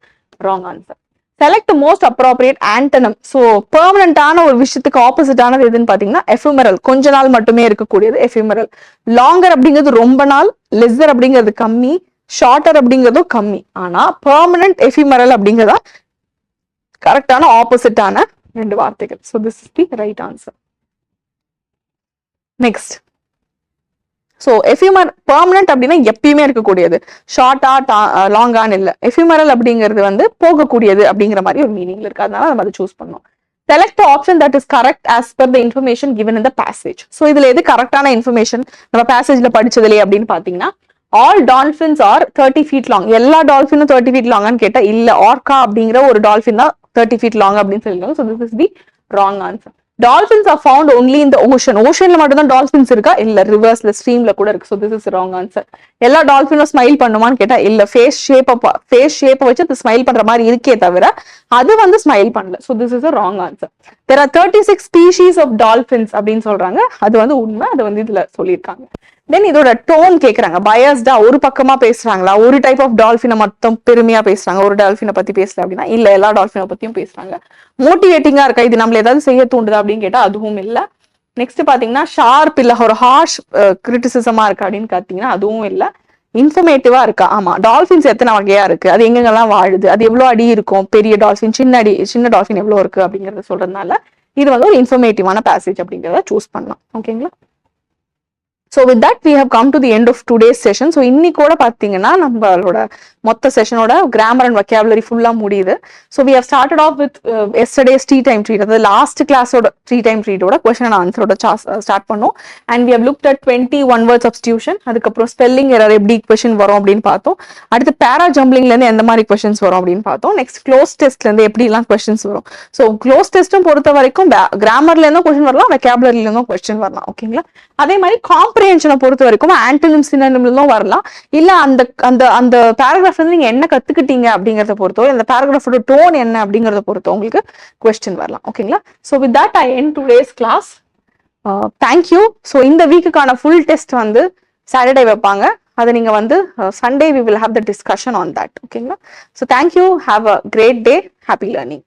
wrong answer. Select most appropriate antonym. So பெர்மனண்டான ஒரு விஷயத்துக்கு ஆப்போசிட்டானது எதுன்னு பாத்தீங்கன்னா எஃபிமெரல், கொஞ்ச நாள் மட்டுமே இருக்கக்கூடியது எஃபிமெரல். லாங்கர் அப்படிங்கிறது ரொம்ப நாள், லெஸ்ஸர் அப்படிங்கிறது கம்மி, ஷார்ட்டர் அப்படிங்கிறதும் கம்மி. ஆனா பெர்மனன்ட், எஃபிமெரல் அப்படிங்கிறதா கரெக்டான ஆப்போசிட்டான 2 வார்த்தைகள். So this is the right answer. Next, so ephemeral permanent அப்படின்னா எப்பயுமே இருக்கக்கூடியது, ஷார்ட்டா லாங்கான்னு இல்லை. எஃபிமரல் அப்படிங்கிறது வந்து போகக்கூடியது அப்படிங்கிற மாதிரி ஒரு மீனிங்ல இருக்கு, அதனால நம்ம அதை சூஸ் பண்ணோம். Select option that is correct as per the information given in the passage. So இதுல எது கரெக்டான இன்ஃபர்மேஷன் நம்ம பேசேஜ்ல படிச்சதுலே அப்படின்னு பாத்தீங்கன்னா, ஆல் டால்பின்ஸ் ஆர் 30 feet லாங். எல்லா டால்பினும் 30 feet லாங்கான்னு கேட்டா இல்ல, ஆர்கா அப்படிங்கிற ஒரு டால்பின் தான் 30 feet லாங் அப்படின்னு சொல்லிருக்காங்க. So this is the wrong answer. Dolphins are found only in the ocean. ஓஷன்ல மட்டும் தான் டால்பின்ஸ் இருக்கா? இல்ல, ரிவர்ஸ்ல, ஸ்ட்ரீம்ல கூட இருக்கு. So this is wrong answer. எல்லா டால்பினும் ஸ்மைல் பண்ணுமான்னு கேட்டா இல்ல, ஃபேஸ் ஷேப்பை வச்சு அது ஸ்மைல் பண்ற மாதிரி இருக்கே தவிர அது வந்து ஸ்மைல் பண்ணல. So this is a wrong answer. There are 36 species of dolphins அப்படின்னு சொல்றாங்க, அது வந்து உண்மை, அது வந்து இதுல சொல்லியிருக்காங்க. தென் இதோட டோன் கேக்குறாங்க, பயஸ்டா ஒரு பக்கமா பேசுறாங்களா, ஒரு டைப் ஆஃப் டால்பினை மட்டும் பெருமையா பேசுறாங்க, ஒரு டால்பினை பத்தி பேசல அப்படின்னா இல்ல, எல்லா டால்பினை பத்தியும் பேசுறாங்க. மோட்டிவேட்டிங்கா இருக்கா, இது நம்மள ஏதாவது செய்ய தூண்டுதா அப்படின்னு கேட்டா அதுவும் இல்ல. நெக்ஸ்ட் பாத்தீங்கன்னா ஷார்ப் இல்ல ஒரு ஹார்ஷ் கிரிட்டிசிசமா இருக்கா அப்படின்னு பாத்தீங்கன்னா அதுவும் இல்ல. இன்ஃபர்மேட்டிவா இருக்கா, ஆமா. டால்பின்ஸ் எத்தனை வகையா இருக்கு, அது எங்கெங்கெல்லாம் வாழுது, அது எவ்வளவு அடி இருக்கும், பெரிய டால்பின், சின்ன டால்பின் எவ்வளவு இருக்கு அப்படிங்கறத சொல்றதுனால இது வந்து ஒரு இன்ஃபர்மேட்டிவான பேசேஜ் அப்படிங்கிறத சூஸ் பண்ணலாம். ஓகேங்களா. So with that we have come to the end of today's session. So இன்னைக்கோட பாத்தீங்கன்னா நம்மளோட மொத்த செஷனோட கிராமர் அண்ட் வொக்காபுலரி ஃபுல்லா முடியுது. So we have started off with yesterday's tea time treat, அதாவது லாஸ்ட் கிளாஸோட tea time treat-ஓட question and answer-ஓட ஸ்டார்ட் பண்ணோம். And we have looked at 21 word substitution, அதுக்கப்புறம் ஸ்பெல்லிங் எரர் எப்படி கொஸ்டின் வரும் அப்படின்னு பார்த்தோம். அடுத்து பேரா ஜம்பிளிங்ல இருந்து எந்த மாதிரி கொஸ்டின்ஸ் வரும் அப்படின்னு பார்த்தோம். நெக்ஸ்ட் க்ளோஸ் டெஸ்ட்ல இருந்து எப்படி எல்லாம் கொஸ்டின்ஸ் வரும். ஸோ க்ளோஸ் டெஸ்ட்டும் பொறுத்த வரைக்கும் கிராமர்ல இருந்தும் கொஸ்டின் வரலாம், வெக்காபுலரில இருந்தும் கொஸ்டின் வரலாம். ஓகேங்களா. அதே மாதிரி காம்ப்ரிஹென்ஷனை பொறுத்த வரைக்கும் ஆன்டனிம் சினோனிம்லும் வரலாம், இல்ல அந்த அந்த அந்த பேராகிராஃப்ல இருந்து நீங்க என்ன கத்துக்கிட்டீங்க அப்படிங்கறத பொறுத்தோ, இந்த பேராகிராஃபோட டோன் என்ன அப்படிங்கறத பொறுத்தோ உங்களுக்கு கொஸ்டின் வரலாம். ஓகேங்களா. So with that I end today's class. Thank you. So இந்த வீக்குக்கான ஃபுல் டெஸ்ட் வந்து சாட்டர்டே வைப்பாங்க, அதை நீங்க வந்து Sunday we will have the discussion on that. ஓகேங்களா. So thank you, have a great day, happy learning.